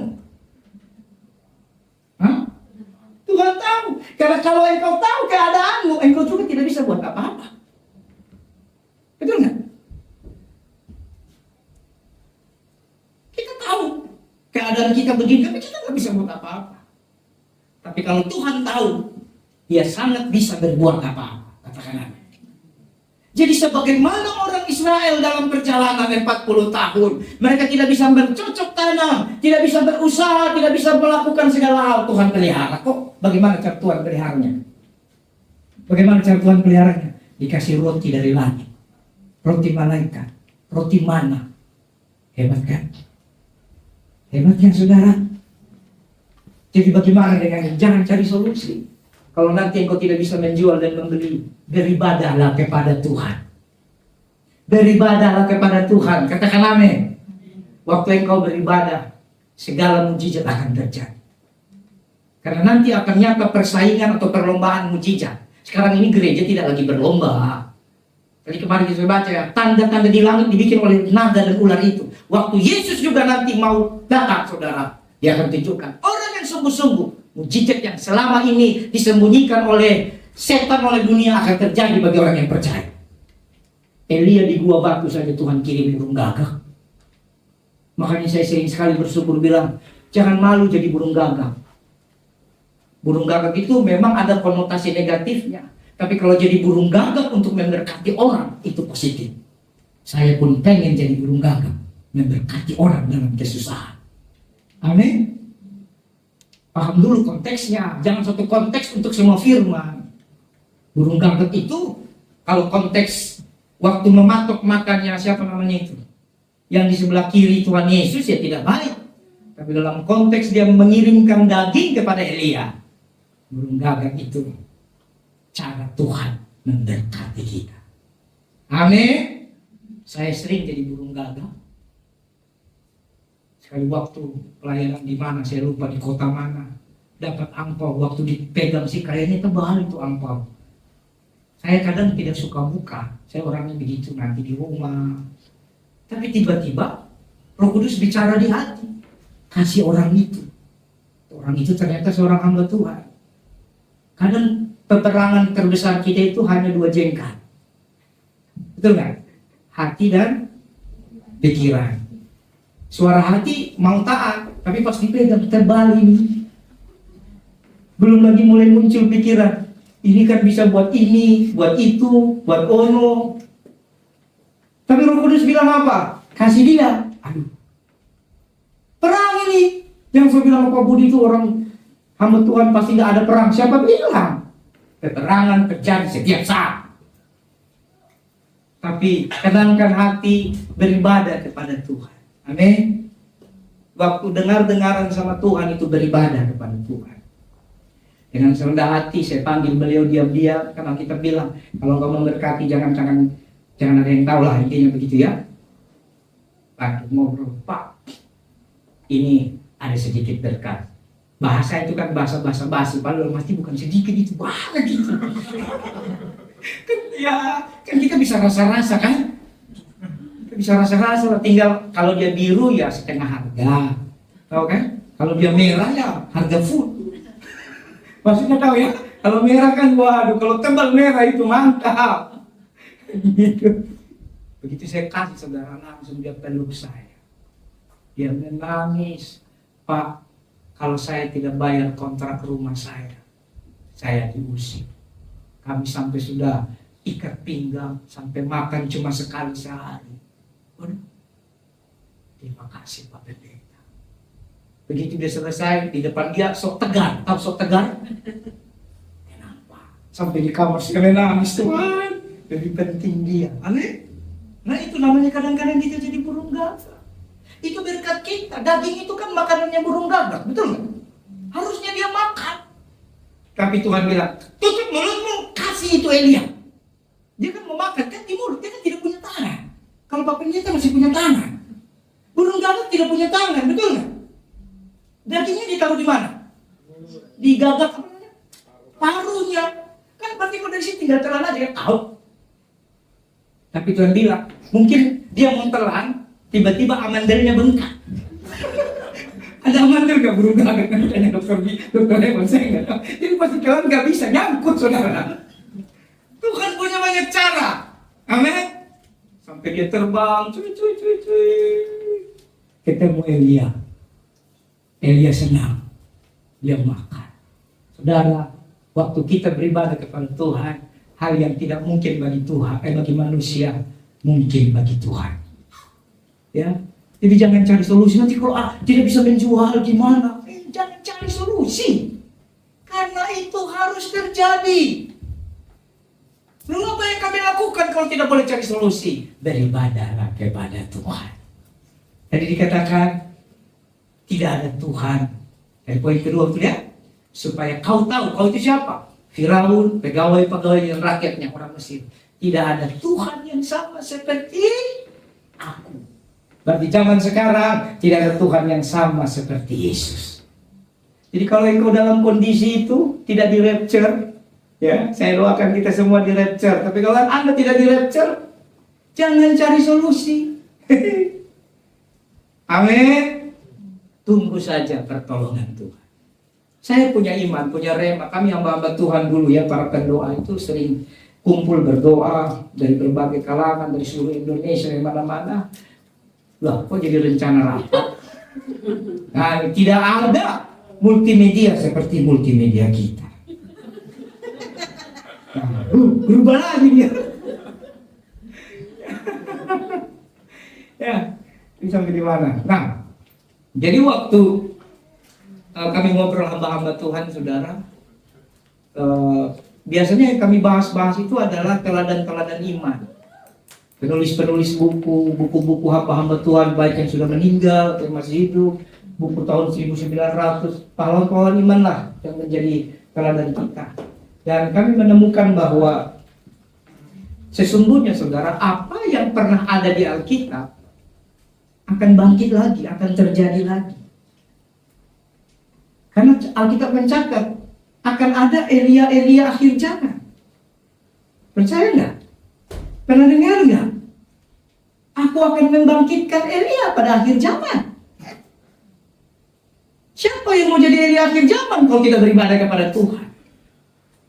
Hah? Tuhan tahu. Karena kalau engkau tahu keadaanmu, engkau juga tidak bisa buat apa-apa. Betul nggak? Kita tahu keadaan kita begini, tapi kita nggak bisa buat apa-apa. Tapi kalau Tuhan tahu, Dia sangat bisa berbuat apa-apa. Katakan amin. Jadi sebagaimana orang Israel dalam perjalanan 40 tahun, mereka tidak bisa bercocok tanam, tidak bisa berusaha, tidak bisa melakukan segala hal. Tuhan pelihara. Kok bagaimana cara Tuhan peliharanya? Bagaimana cara Tuhan peliharanya? Dikasih roti dari langit, roti malaikat, roti mana. Hebat kan? Hebat kan saudara? Jadi bagaimana dengan ini? Jangan cari solusi. Kalau nanti engkau tidak bisa menjual dan membeli, beribadahlah kepada Tuhan. Beribadahlah kepada Tuhan. Katakan amin. Waktu engkau beribadah, segala mujizat akan terjadi. Karena nanti akan nyata persaingan atau perlombaan mujizat. Sekarang ini gereja tidak lagi berlomba. Tadi kemarin kita baca ya, tanda-tanda di langit dibikin oleh naga dan ular itu. Waktu Yesus juga nanti mau datang, saudara, Dia akan tunjukkan orang yang sungguh-sungguh. Mujizat yang selama ini disembunyikan oleh setan, oleh dunia akan terjadi bagi orang yang percaya. Elia di gua batu saja Tuhan kirim burung gagak. Makanya saya sering sekali bersyukur bilang, jangan malu jadi burung gagak. Burung gagak itu memang ada konotasi negatifnya. Tapi kalau jadi burung gagak untuk memberkati orang, itu positif. Saya pun pengen jadi burung gagak, memberkati orang dalam kesusahan. Amin. Paham dulu konteksnya, jangan satu konteks untuk semua firman. Burung gagak itu, kalau konteks waktu mematok makannya siapa namanya itu, yang di sebelah kiri Tuhan Yesus, ya tidak baik. Tapi dalam konteks dia mengirimkan daging kepada Elia, burung gagak itu cara Tuhan memberkati kita. Amin. Saya sering jadi burung gagak. Sekali waktu pelayanan di mana saya lupa, di kota mana, dapat angpau, waktu dipegang sih kayaknya tebal itu angpau. Saya kadang tidak suka buka, saya orangnya begitu nanti di rumah. Tapi tiba-tiba Roh Kudus bicara di hati, kasih orang itu. Orang itu ternyata seorang hamba Tuhan. Kadang peperangan terbesar kita itu hanya 2 jengkal. Betul nggak? Hati dan pikiran. Suara hati mau taat, tapi pas dipegang tebal ini. Belum lagi mulai muncul pikiran, ini kan bisa buat ini, buat itu, buat ono. Tapi Roh Kudus bilang apa? Kasih dia. Aduh, perang ini. Yang saya bilang Pak Budi itu orang hamba Tuhan pasti nggak ada perang. Siapa bilang? Peperangan terjadi setiap saat. Tapi tenangkan hati, beribadah kepada Tuhan. Amin. Waktu dengar-dengaran sama Tuhan itu beribadah kepada Tuhan. Dengan serendah hati saya panggil beliau diam-diam, karena kita bilang kalau kamu memberkati jangan ada yang tahu lah, intinya begitu ya. Pak ngobrol, Pak, ini ada sedikit berkat. Bahasa itu kan bahasa basi, padahal pasti bukan sedikit, itu banyak gitu. kan kita bisa rasa-rasa kan? Bisa rasa-rasa, tinggal kalau dia biru ya setengah harga, tahu kan? Kalau dia merah ya harga full. Maksudnya tahu ya? Kalau merah kan waduh, kalau tebal merah itu mantap. Gitu. Begitu saya kasih saudara, langsung dia peluk saya. Dia menangis, Pak, kalau saya tidak bayar kontrak rumah saya diusir. Kami sampai sudah ikat pinggang, sampai makan cuma sekali sehari. Terima kasih Pak Pendeta. Begitu dia selesai, di depan dia sok tegar. Tahu sok tegar? Kenapa? Sampai di kamar sekalian nangis, Tuhan. Lebih penting dia. Aneh? Nah itu namanya kadang-kadang kita jadi burung gagak. Itu berkat kita. Daging itu kan makanannya burung gagak, betul nggak? Harusnya dia makan. Tapi Tuhan bilang, tutup mulutmu, kasih itu Elia. Dia kan mau makan, kan di mulut, dia kan tidak punya tangan. Kalau bapaknya kita masih punya tangan. Burung gagak tidak punya tangan, betul nggak? Dagingnya ditaruh di mana? Di gagak apa namanya? Paruhnya. Kan berarti kalau dari sini tinggal telan aja, kan tahu. Tapi Tuhan bilang, mungkin dia mau telan, tiba-tiba amandelnya bengkak. Ada amandel nggak burung gagak? Kan tanya dokter Evan, saya nggak tahu. Jadi pasti kalian nggak bisa nyangkut, saudara. Tuhan punya banyak cara. Amin. Sampai dia terbang, ketemu Elia. Elia senang, dia makan. Saudara, waktu kita beribadah kepada Tuhan, hal yang tidak mungkin bagi Tuhan, bagi manusia, mungkin bagi Tuhan. Ya, jadi jangan cari solusi. Nanti kalau tidak bisa menjual gimana? Jangan cari solusi, karena itu harus terjadi. Lalu apa yang kami lakukan kalau tidak boleh cari solusi? Beribadahlah kepada Tuhan. Tadi dikatakan tidak ada Tuhan. Dan poin kedua itu ya, supaya kau tahu kau itu siapa. Firaun, pegawai-pegawai dan rakyatnya orang Mesir. Tidak ada Tuhan yang sama seperti aku. Berarti zaman sekarang tidak ada Tuhan yang sama seperti Yesus. Jadi kalau engkau dalam kondisi itu tidak di rapture, ya, saya doakan kita semua di rapture. Tapi kalau Anda tidak di rapture, jangan cari solusi. Amin. Tunggu saja pertolongan Tuhan. Saya punya iman, punya rema. Kami hamba-hamba Tuhan dulu ya, para pendoa itu sering kumpul berdoa dari berbagai kalangan, dari seluruh Indonesia, dari mana-mana. Lah, kok jadi rencana rapat? Nah, tidak ada multimedia seperti multimedia kita. Nah, berubah lagi dia. Ya, ini sampai di mana? Nah, jadi waktu kami ngobrol hamba-hamba Tuhan, saudara, biasanya yang kami bahas-bahas itu adalah teladan-teladan iman. Penulis-penulis buku-buku hamba-hamba Tuhan, baik yang sudah meninggal atau yang masih hidup, buku tahun 1900, pahlawan-pahlawan iman lah yang menjadi teladan kita. Dan kami menemukan bahwa sesungguhnya, saudara, apa yang pernah ada di Alkitab akan bangkit lagi, akan terjadi lagi. Karena Alkitab mencatat akan ada Elia-Elia akhir zaman. Percaya nggak? Pernah dengar nggak? Aku akan membangkitkan Elia pada akhir zaman. Siapa yang mau jadi Elia akhir zaman kalau kita beribadah kepada Tuhan?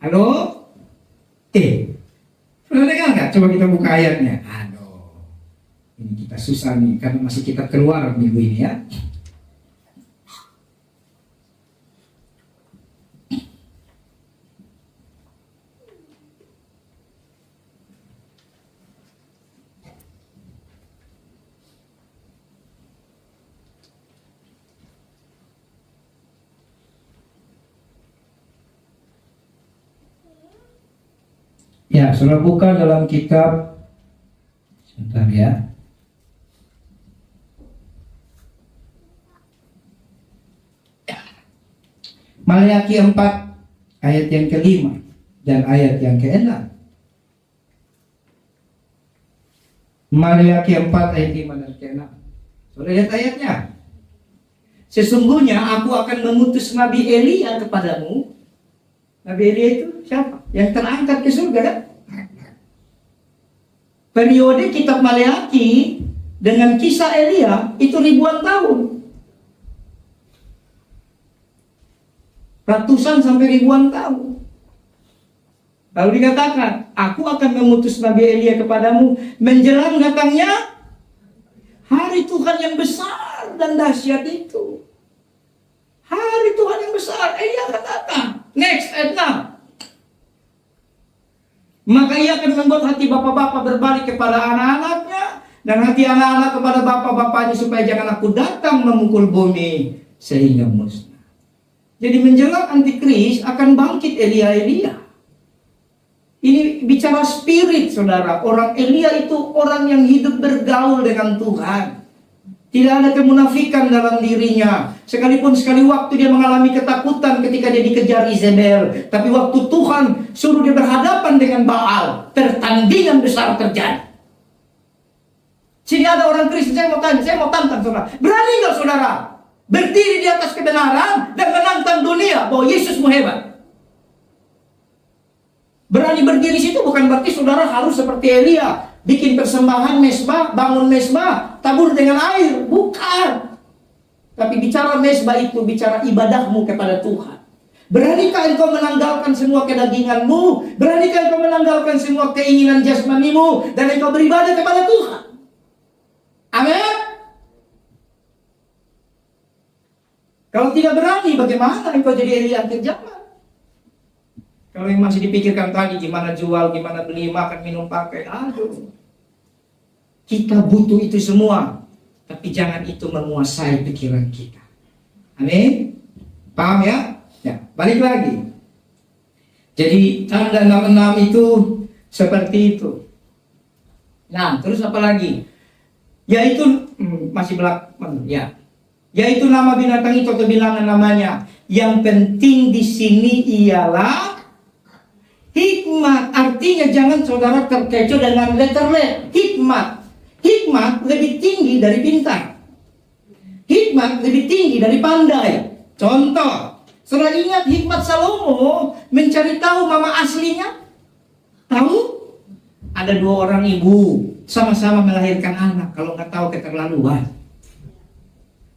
Halo? Pernah dengar nggak? Coba kita buka ayatnya. Aduh, ini kita susah nih karena masih kita keluar minggu ini ya. Ya, saudara buka dalam kitab, sebentar ya. Maleakhi 4 ayat yang ke-5 dan ayat yang ke-6. Maleakhi 4 ayat 5 dan ke-6. Saudara lihat ayatnya. Sesungguhnya aku akan mengutus Nabi Elia kepadamu. Nabi Elia itu siapa? Yang terangkat ke surga kan? Periode kitab Maleakhi dengan kisah Elia itu ribuan tahun. Ratusan sampai ribuan tahun. Lalu dikatakan, aku akan mengutus Nabi Elia kepadamu menjelang datangnya hari Tuhan yang besar dan dahsyat itu. Hari Tuhan yang besar, Elia akan datang. Next, ayat 6. Maka ia akan membuat hati bapak-bapak berbalik kepada anak-anaknya dan hati anak-anak kepada bapak-bapaknya, supaya jangan aku datang memukul bumi sehingga musnah. Jadi menjelang antikris akan bangkit Elia. Ini bicara spirit, saudara. Orang Elia itu orang yang hidup bergaul dengan Tuhan. Tidak ada kemunafikan dalam dirinya. Sekalipun sekali waktu dia mengalami ketakutan ketika dia dikejar Izebel. Tapi waktu Tuhan suruh dia berhadapan dengan Baal, pertandingan besar terjadi. Sini ada orang Kristen, saya mau tantang saudara. Berani nggak saudara berdiri di atas kebenaran dan menantang dunia bahwa Yesusmu hebat? Berani berdiri situ bukan berarti saudara harus seperti Elia, bikin persembahan mesbah, bangun mesbah, tabur dengan air. Bukan. Tapi bicara mesbah itu bicara ibadahmu kepada Tuhan. Beranikah engkau menanggalkan semua kedaginganmu? Beranikah engkau menanggalkan semua keinginan jasmanimu dan engkau beribadah kepada Tuhan? Amin. Kalau tidak berani, bagaimana engkau jadi Elia akhir zaman? Kalau yang masih dipikirkan tadi, gimana jual, gimana beli, makan, minum, pakai, aduh. Kita butuh itu semua, tapi jangan itu menguasai pikiran kita. Amin. Paham ya? Ya, balik lagi. Jadi tanda 66 itu seperti itu. Nah, terus apa lagi? Yaitu masih belakang, ya. Yaitu nama binatang itu atau bilangan namanya. Yang penting di sini ialah hikmat. Artinya jangan saudara terkecoh dengan letter-letter. Hikmat lebih tinggi dari pintar. Hikmat lebih tinggi dari pandai. Contoh, saudara ingat hikmat Salomo mencari tahu mama aslinya? Tahu? Ada 2 orang ibu sama-sama melahirkan anak. Kalau nggak tahu keterlaluan.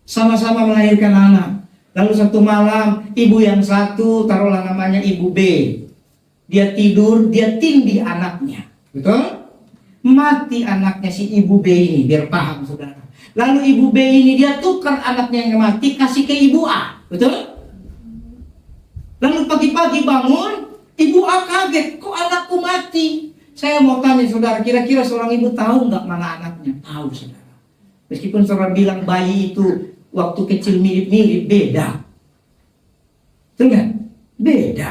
Sama-sama melahirkan anak. Lalu satu malam ibu yang satu, taruhlah namanya ibu B, dia tidur, dia tindih anaknya. Betul? Mati anaknya si ibu B ini, biar paham saudara. Lalu ibu B ini dia tukar anaknya yang mati, kasih ke ibu A. Betul? Lalu pagi-pagi bangun, ibu A kaget, kok anakku mati? Saya mau tanya saudara, kira-kira seorang ibu tahu nggak mana anaknya? Tahu saudara. Meskipun saudara bilang bayi itu waktu kecil mirip-mirip, beda. Betul nggak? Beda.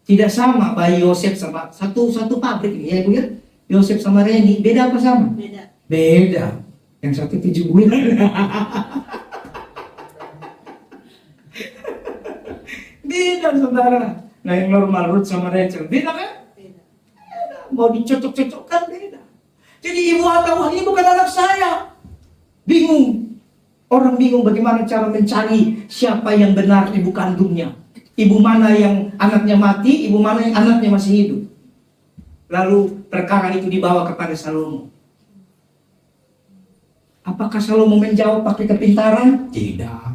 Tidak sama bayi Yosef sama satu pabrik ini ya ibu ya. Yosef sama Reni beda apa sama? Beda. Yang satu 7 bulan. Beda saudara. Nah yang normal Ruth sama Rachel beda kan? Beda. Mau dicocok-cocokkan beda. Jadi ibu tahu ini bukan anak saya. Bingung. Orang bingung bagaimana cara mencari siapa yang benar ibu kandungnya. Ibu mana yang anaknya mati, ibu mana yang anaknya masih hidup. Lalu perkara itu dibawa kepada Salomo. Apakah Salomo menjawab pakai kepintaran? Tidak.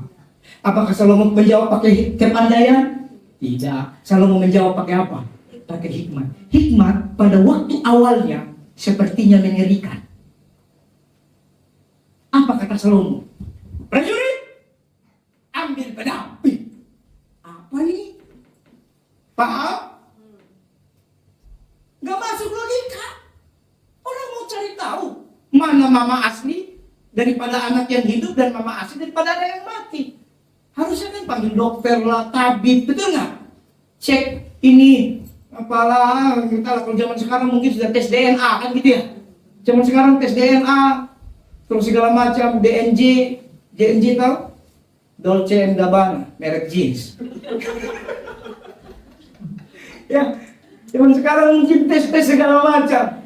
Apakah Salomo menjawab pakai kepandaian? Tidak. Salomo menjawab pakai apa? Pakai hikmat. Hikmat pada waktu awalnya sepertinya mengerikan. Apa kata Salomo? Prajurit, ambil pedang. Apa ini? Paham? Gak masuk logika. Orang mau cari tahu mana mama asli daripada anak yang hidup dan mama asli daripada anak yang mati. Harusnya kan panggil dokter lah, tabib, betul nggak? Cek ini apalah kita kalau zaman sekarang mungkin sudah tes DNA kan gitu ya. Zaman sekarang tes DNA terus segala macam DNJ tahu? Dolce & Gabbana, merek jeans. Ya, zaman sekarang mungkin tes segala macam.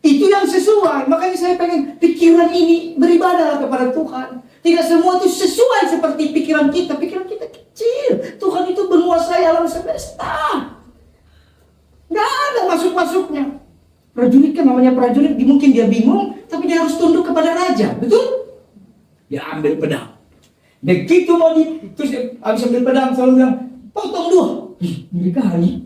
Itu yang sesuai. Makanya saya pengen pikiran ini beribadah kepada Tuhan. Tidak semua itu sesuai seperti pikiran kita. Pikiran kita kecil. Tuhan itu menguasai alam semesta. Nggak ada masuk-masuknya. Prajurit kan namanya prajurit, mungkin dia bingung, tapi dia harus tunduk kepada raja. Betul? Dia ambil pedang. Begitu mau terus habis ambil pedang selalu bilang, potong 2. Ini kali.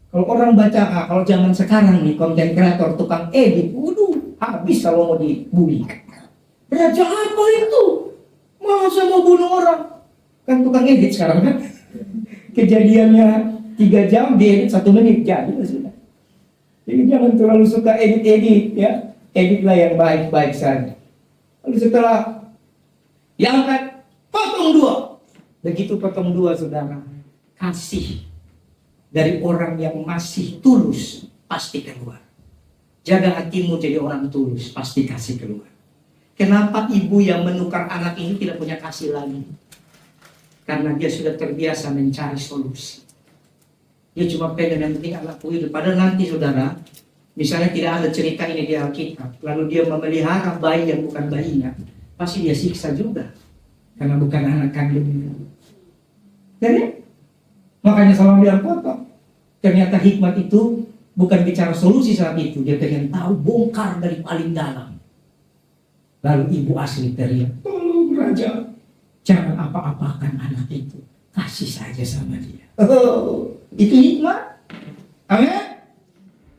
Kalau orang baca, kalau zaman sekarang nih konten kreator, tukang edit, waduh, habis kalau mau dibully. Raja apa itu? Masa mau bunuh orang? Kan tukang edit sekarang kan? Kejadiannya 3 jam, diedit 1 menit, jadi sudah. Jadi jangan terlalu suka edit-edit ya. Editlah yang baik-baik saja. Lalu setelah diangkat, potong. Begitu potong dua, saudara. Kasih dari orang yang masih tulus pasti keluar. Jaga hatimu jadi orang tulus, pasti kasih keluar. Kenapa ibu yang menukar anak ini tidak punya kasih lagi? Karena dia sudah terbiasa mencari solusi. Dia cuma pengen yang penting anakku hidup. Padahal nanti, saudara, misalnya tidak ada cerita ini di Alkitab, lalu dia memelihara bayi yang bukan bayinya, pasti dia siksa juga. Karena bukan anak kandungnya. Jadi, makanya sama bilang potong. Ternyata hikmat itu bukan bicara solusi saat itu. Dia pengen tahu, bongkar dari paling dalam. Lalu ibu asli teriak, tolong raja, jangan apa-apakan anak itu. Kasih saja sama dia. Oh, itu hikmat. Amin.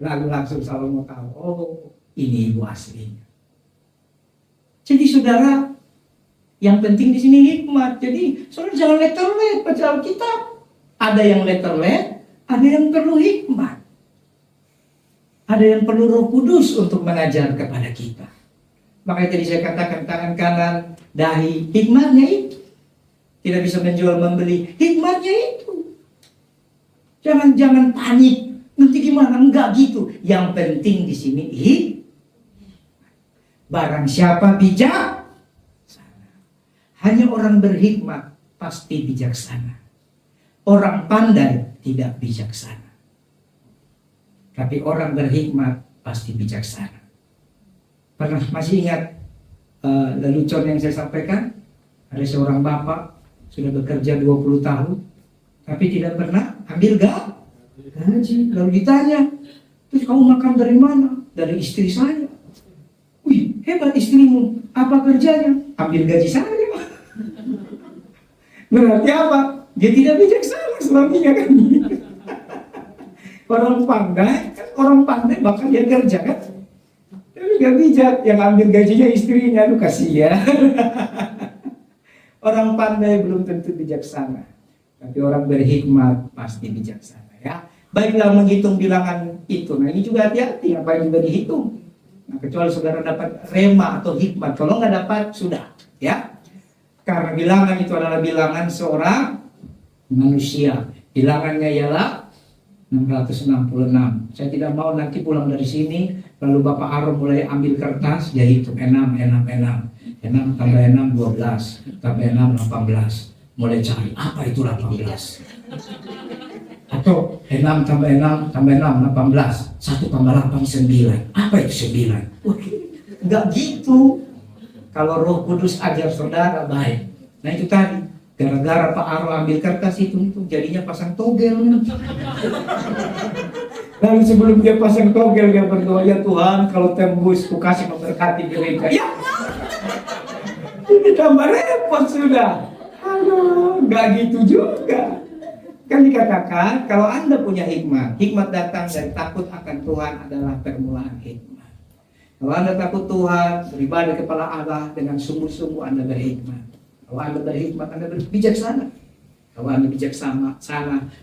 Lalu langsung Salomo tahu, oh ini ibu aslinya. Jadi saudara, yang penting di sini hikmat. Jadi saudara jangan letterlet baca Alkitab. Ada yang letterlet, ada yang perlu hikmat. Ada yang perlu Roh Kudus untuk mengajar kepada kita. Makanya tadi saya katakan tangan kanan dahi, hikmatnya itu. Tidak bisa menjual membeli, hikmatnya itu. Jangan panik. Nanti gimana? Enggak gitu. Yang penting di sini barang siapa bijak, hanya orang berhikmat pasti bijaksana. Orang pandai tidak bijaksana. Tapi orang berhikmat pasti bijaksana. Pernah masih ingat lelucon yang saya sampaikan? Ada seorang bapak sudah bekerja 20 tahun tapi tidak pernah ambil gaji. Lalu ditanya, terus kamu makan dari mana? Dari istri saya. Wih, hebat istrimu. Apa kerjanya? Ambil gaji saya. Berarti apa? Dia tidak bijaksana suaminya kan. Orang pandai bahkan dia kerja kan. Tapi gak bijak, yang ambil gajinya istrinya. Aduh kasihan. Orang pandai belum tentu bijaksana. Tapi orang berhikmat pasti bijaksana ya. Baiklah menghitung bilangan itu. Nah ini juga hati-hati apa yang juga dihitung. Nah kecuali saudara dapat rema atau hikmat. Kalau nggak dapat sudah ya. Karena bilangan itu adalah bilangan seorang manusia. Bilangannya ialah 666. Saya tidak mau nanti pulang dari sini lalu Bapak Aron mulai ambil kertas, dia hitung 6 tambah 6 12 tambah 6 18. Mulai cari apa itu 18. Atau 6 tambah 6 tambah 6 18. 1 tambah 8 9. Apa itu 9? Enggak gitu. Kalau Roh Kudus ajar saudara baik. Nah itu tadi, gara-gara Pak Aro ambil kertas itu jadinya pasang togel. Lalu sebelum dia pasang togel dia berdoa, ya Tuhan kalau tembus ku kasih memberkati gereja. Ya, ini tambah repot sudah. Halo, nggak gitu juga. Kan dikatakan kalau Anda punya hikmat, hikmat datang dari takut akan Tuhan adalah permulaan hikmat. Kalau Anda takut Tuhan, beribadah kepada Allah dengan sungguh-sungguh Anda berhikmat. Kalau Anda berhikmat, Anda bijaksana. Kalau Anda bijaksana,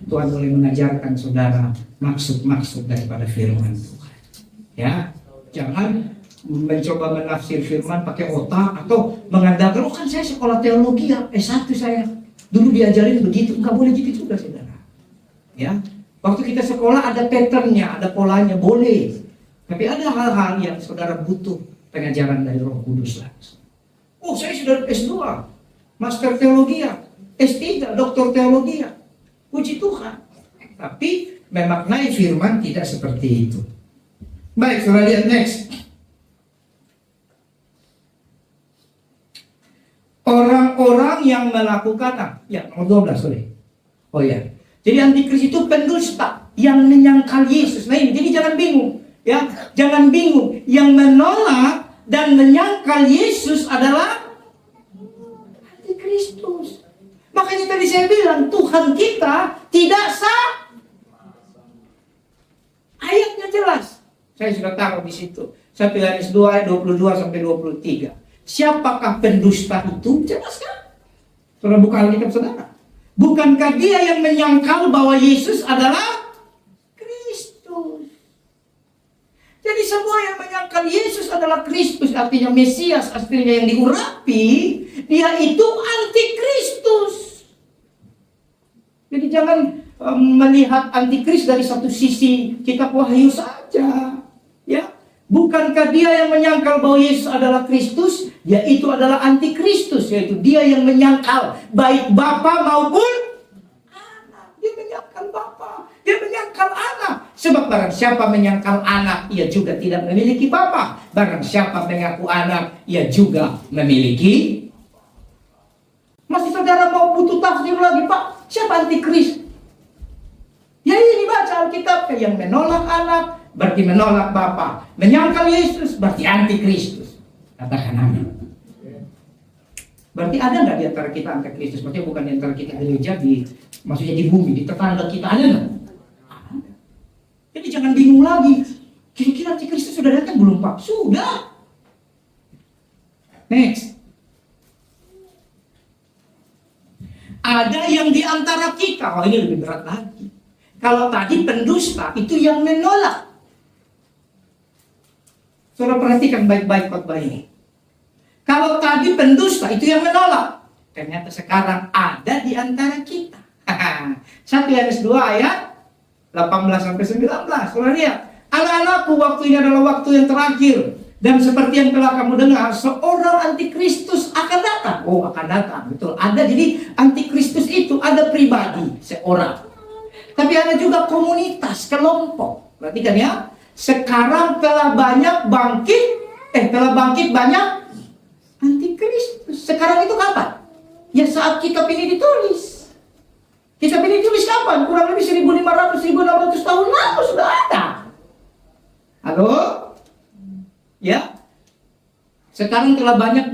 Tuhan boleh mengajarkan saudara maksud-maksud daripada firman Tuhan. Ya, jangan mencoba menafsir firman pakai otak atau mengandalkan, oh kan saya sekolah teologi ya, S1 saya dulu diajarin begitu. Enggak boleh gitu juga saudara. Ya, waktu kita sekolah ada patternnya, ada polanya, boleh. Tapi ada hal-hal yang saudara butuh pengajaran dari Roh Kudus langsung. Oh saya sudah S2, Master Teologi ya, S3, Doktor Teologi ya. Puji Tuhan. Tapi memaknai firman tidak seperti itu. Baik, saudara lihat next. Orang-orang yang melakukan, ya nomor 12 sorry. Oh ya. Jadi antikris itu pendusta yang menyangkal Yesus. Nah ini, jadi jangan bingung. Ya, jangan bingung. Yang menolak dan menyangkal Yesus adalah antikristus. Makanya tadi saya bilang Tuhan kita tidak sah. Ayatnya jelas. Saya sudah taruh di situ. 1 Yohanes 2 ayat 22 sampai 23. Siapakah pendusta itu? Jelas kan? Saudara buka Alkitab saudara. Bukankah dia yang menyangkal bahwa Yesus adalah Kristus? Jadi semua yang menyangkal Yesus adalah Kristus, artinya Mesias, artinya yang diurapi, dia itu antikristus. Jadi jangan melihat antikris dari satu sisi kitab Wahyu saja. Ya, bukankah dia yang menyangkal bahwa Yesus adalah Kristus, yaitu adalah antikristus, yaitu dia yang menyangkal baik Bapa maupun anak. Dia menyangkal Bapa, dia menyangkal anak. Sebab barang siapa menyangkal anak, ia juga tidak memiliki Bapa. Barang siapa mengaku anak, ia juga memiliki. Masih saudara mau butuh tafsir lagi, Pak? Siapa antikris? Ya ini baca Alkitab, yang menolak anak berarti menolak Bapa, menyangkal Yesus berarti antikristus. Katakan amin. Berarti ada nggak di antara kita antikristus? Maksudnya bukan di antara kita gereja, maksudnya di bumi, di tetangga kita ada nggak? Ada. Jadi jangan bingung lagi. Kira-kira antikristus sudah datang belum, Pak? Sudah. Next. Ada yang di antara kita. Oh, ini lebih berat lagi. Kalau tadi pendusta itu yang menolak. Saudara perhatikan baik-baik khotbah ini. Kalau tadi pendusta itu yang menolak, ternyata sekarang ada di antara kita. 1 Yohanes 2 ayat 18-19. Saudara lihat, anak-anakku, waktu ini adalah waktu yang terakhir. Dan seperti yang telah kamu dengar, seorang antikristus akan datang. Oh, akan datang, betul. Ada, jadi antikristus itu ada pribadi, seorang. Tapi ada juga komunitas, kelompok. Perhatikan ya. Sekarang telah bangkit banyak antikristus. Sekarang itu kapan? Ya saat kitab ini ditulis. Kitab ini ditulis kapan? Kurang lebih 1500-1600 tahun lalu sudah ada. Halo? Ya. Sekarang telah bangkit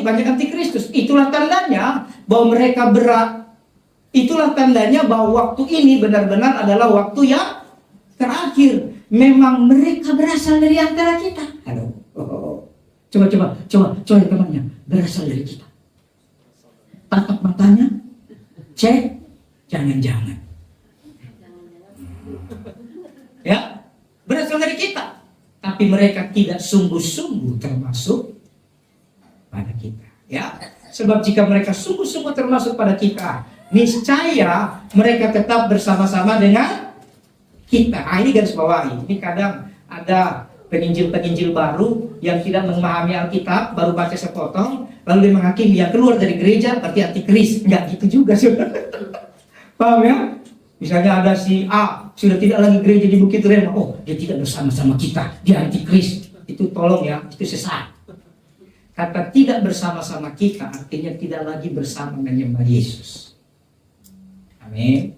banyak antikristus. Itulah tandanya bahwa mereka itulah tandanya bahwa waktu ini benar-benar adalah waktu yang terakhir. Memang mereka berasal dari antara kita. Halo. Coba yang temannya berasal dari kita. Tatap matanya, cek, jangan-jangan. Ya, berasal dari kita. Tapi mereka tidak sungguh-sungguh termasuk pada kita. Ya, sebab jika mereka sungguh-sungguh termasuk pada kita, niscaya mereka tetap bersama-sama dengan kita. Ini garis bawahi. Ini kadang ada penginjil-penginjil baru yang tidak memahami Alkitab, baru baca sepotong, lalu dia menghakimi yang keluar dari gereja berarti antikris. Enggak gitu juga, saudara. Paham ya? Misalnya ada si A sudah tidak lagi gereja di Bukit Rema, oh dia tidak bersama-sama kita, dia antikris. Itu tolong ya, itu sesat. Kata tidak bersama-sama kita artinya tidak lagi bersama menyembah Yesus. Amin.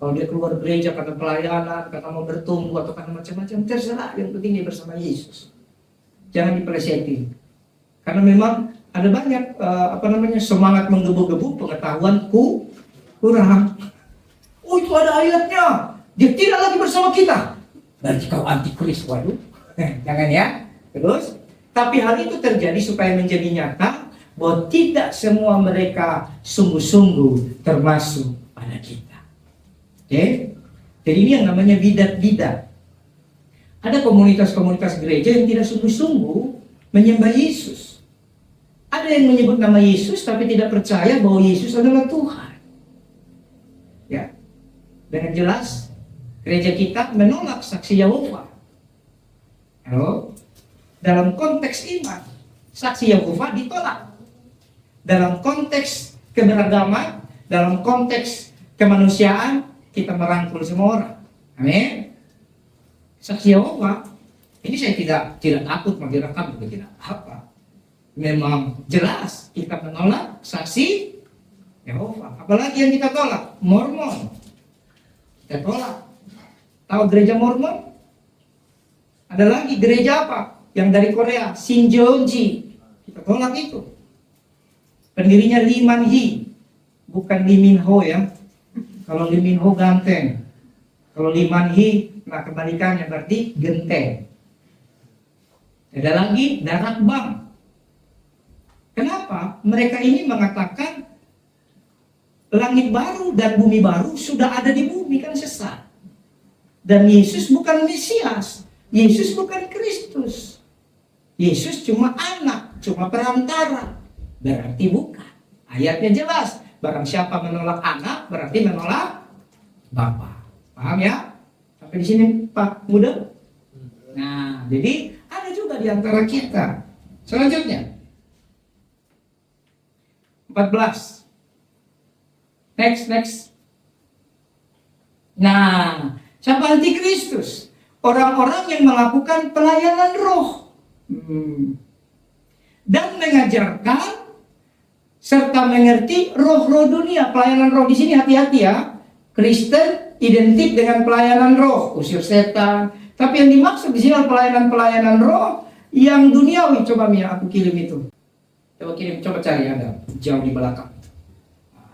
Kalau dia keluar gereja karena pelayanan, karena mau bertumbuh atau karena macam-macam, terserah. Yang penting dia bersama Yesus. Jangan dipelesetin. Karena memang ada banyak semangat menggebu-gebu, pengetahuan kurang. Oh itu ada ayatnya. Dia tidak lagi bersama kita. Berarti kau antikris. Waduh. Jangan ya. Terus. Tapi hal itu terjadi supaya menjadi nyata bahwa tidak semua mereka sungguh-sungguh termasuk pada kita. Oke? Jadi ini yang namanya bidat-bidat. Ada komunitas-komunitas gereja yang tidak sungguh-sungguh menyembah Yesus. Ada yang menyebut nama Yesus tapi tidak percaya bahwa Yesus adalah Tuhan. Ya. Dengan jelas gereja kita menolak saksi Yehova. Halo? Dalam konteks iman, saksi Yehova ditolak. Dalam konteks keberagaman, dalam konteks kemanusiaan, kita merangkul semua orang. Amin. Saksi Yehova, ini saya tidak takut direkam juga tidak apa. Memang jelas kita menolak saksi Yehova. Apalagi yang kita tolak? Mormon. Kita tolak. Tahu gereja Mormon? Ada lagi gereja apa? Yang dari Korea, Shinjeonji. Kita tolak itu. Pendirinya Lee Man-hee, bukan Lee Min-ho ya. Kalau Lee Min-ho ganteng. Kalau Lee Man-hee, nah kebalikannya berarti genteng. Ada lagi Darak Bang. Kenapa? Mereka ini mengatakan langit baru dan bumi baru sudah ada di bumi, kan sesat. Dan Yesus bukan Mesias. Yesus bukan Kristus. Yesus cuma anak, cuma perantara. Berarti bukan. Ayatnya jelas. Barang siapa menolak anak, berarti menolak Bapa. Paham ya? Sampai di sini Pak Muda? Nah, jadi ada juga di antara kita. Selanjutnya 14. Next. Nah, siapa antikristus? Orang-orang yang melakukan pelayanan roh dan mengajarkan serta mengerti roh-roh dunia. Pelayanan roh di sini hati-hati ya. Kristen identik dengan pelayanan roh, usir setan. Tapi yang dimaksud di sini pelayanan roh yang duniawi. Coba Mia, aku kirim itu. Coba cari, ada jauh di belakang.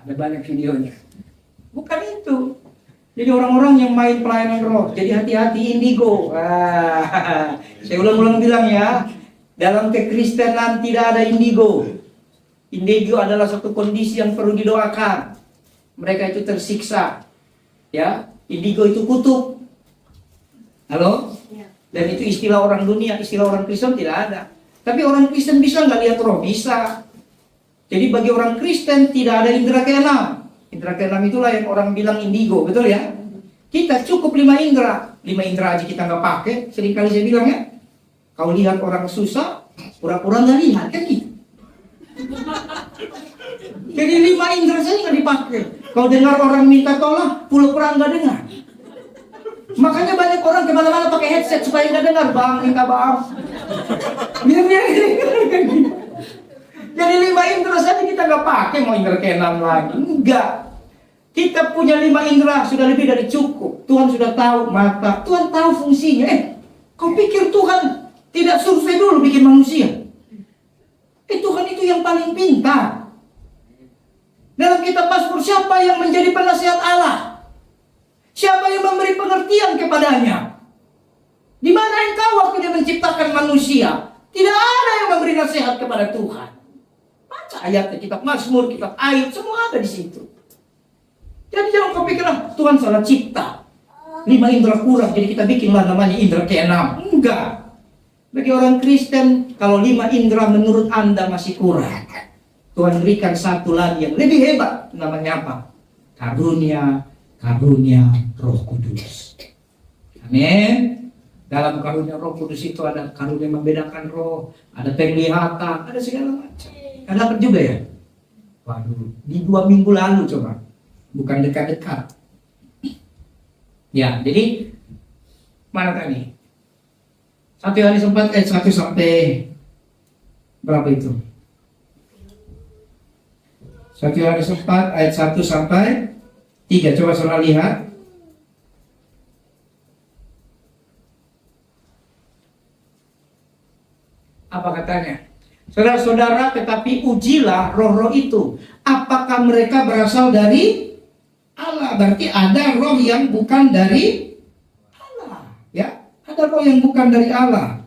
Ada banyak videonya. Bukan itu. Jadi orang-orang yang main pelayanan roh, jadi hati-hati indigo. Saya ulang-ulang bilang ya, dalam kekristenan tidak ada indigo. Indigo adalah suatu kondisi yang perlu didoakan. Mereka itu tersiksa. Ya, indigo itu kutub. Halo? Dan itu istilah orang dunia, istilah orang Kristen tidak ada. Tapi orang Kristen bisa nggak lihat roh? Bisa. Jadi bagi orang Kristen tidak ada indera keenam. Indera keenam itulah yang orang bilang indigo, betul ya? Kita cukup 5 indera. 5 indera aja kita nggak pakai. Seringkali saya bilang ya, kau lihat orang susah, pura-pura nggak lihat kan gitu. Jadi 5 indera saya nggak dipakai. Kau dengar orang minta tolong, pura-pura nggak dengar. Makanya banyak orang kemana-mana pakai headset supaya nggak dengar. Bang, minta maaf. Biar jadi 5 indera saja kita nggak pakai, mau indera keenam lagi. Enggak. Kita punya 5 indera sudah lebih dari cukup. Tuhan sudah tahu mata, Tuhan tahu fungsinya. Kau pikir Tuhan tidak survei dulu bikin manusia? Tuhan itu yang paling pintar. Dalam kitab Mazmur, siapa yang menjadi penasihat Allah? Siapa yang memberi pengertian kepadanya? Di mana engkau waktu dia menciptakan manusia? Tidak ada yang memberi nasihat kepada Tuhan. Baca ayatnya, kitab Mazmur, kitab Ayub, semua ada di situ. Jadi jangan kau pikirlah Tuhan salah cipta. 5 indera kurang, jadi kita bikinlah namanya indera keenam. Enggak. Bagi orang Kristen, kalau 5 indera menurut Anda masih kurang, Tuhan berikan satu lagi yang lebih hebat. Namanya apa? Karunia Roh Kudus. Amin. Dalam karunia Roh Kudus itu ada karunia membedakan roh, ada penglihatan, ada segala macam. Ada dapat juga ya? Waduh, di 2 minggu lalu coba. Bukan dekat-dekat. Ya, jadi mana tadi? 1 Yohanes 4 ayat 1 sampai berapa itu? 1 Yohanes 4 ayat 1 sampai 3. Coba saudara lihat. Apa katanya? Saudara-saudara, tetapi ujilah roh-roh itu. Apakah mereka berasal dari Allah? Berarti ada roh yang bukan dari Allah. Ya, ada roh yang bukan dari Allah.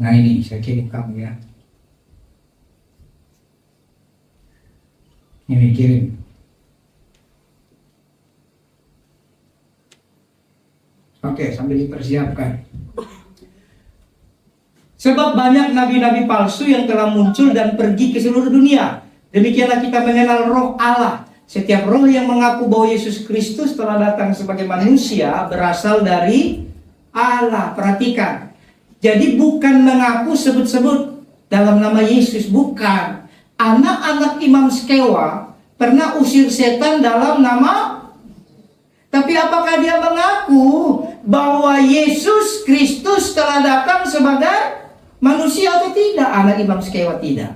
Nah ini saya kirim kamu ya. Ini kirim. Oke, sambil dipersiapkan. Sebab banyak nabi-nabi palsu yang telah muncul dan pergi ke seluruh dunia. Demikianlah kita mengenal roh Allah. Setiap roh yang mengaku bahwa Yesus Kristus telah datang sebagai manusia berasal dari Allah. Perhatikan. Jadi bukan mengaku sebut-sebut dalam nama Yesus, bukan. Anak-anak Imam Skewa pernah usir setan dalam nama. Tapi apakah dia mengaku bahwa Yesus Kristus telah datang sebagai manusia atau tidak? Anak Imam Skewa tidak.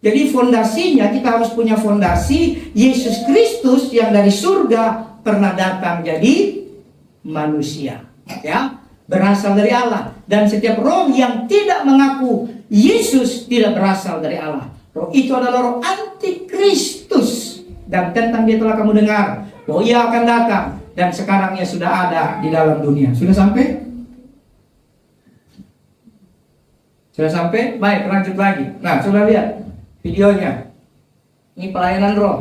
Jadi fondasinya kita harus punya fondasi Yesus Kristus yang dari surga pernah datang jadi manusia, ya, berasal dari Allah. Dan setiap roh yang tidak mengaku Yesus tidak berasal dari Allah. Roh itu adalah roh antikristus. Dan tentang dia telah kamu dengar bahwa ia akan datang, dan sekarang ia sudah ada di dalam dunia. Sudah sampai? Sudah sampai? Baik, lanjut lagi. Nah, sudah lihat videonya. Ini pelayanan roh.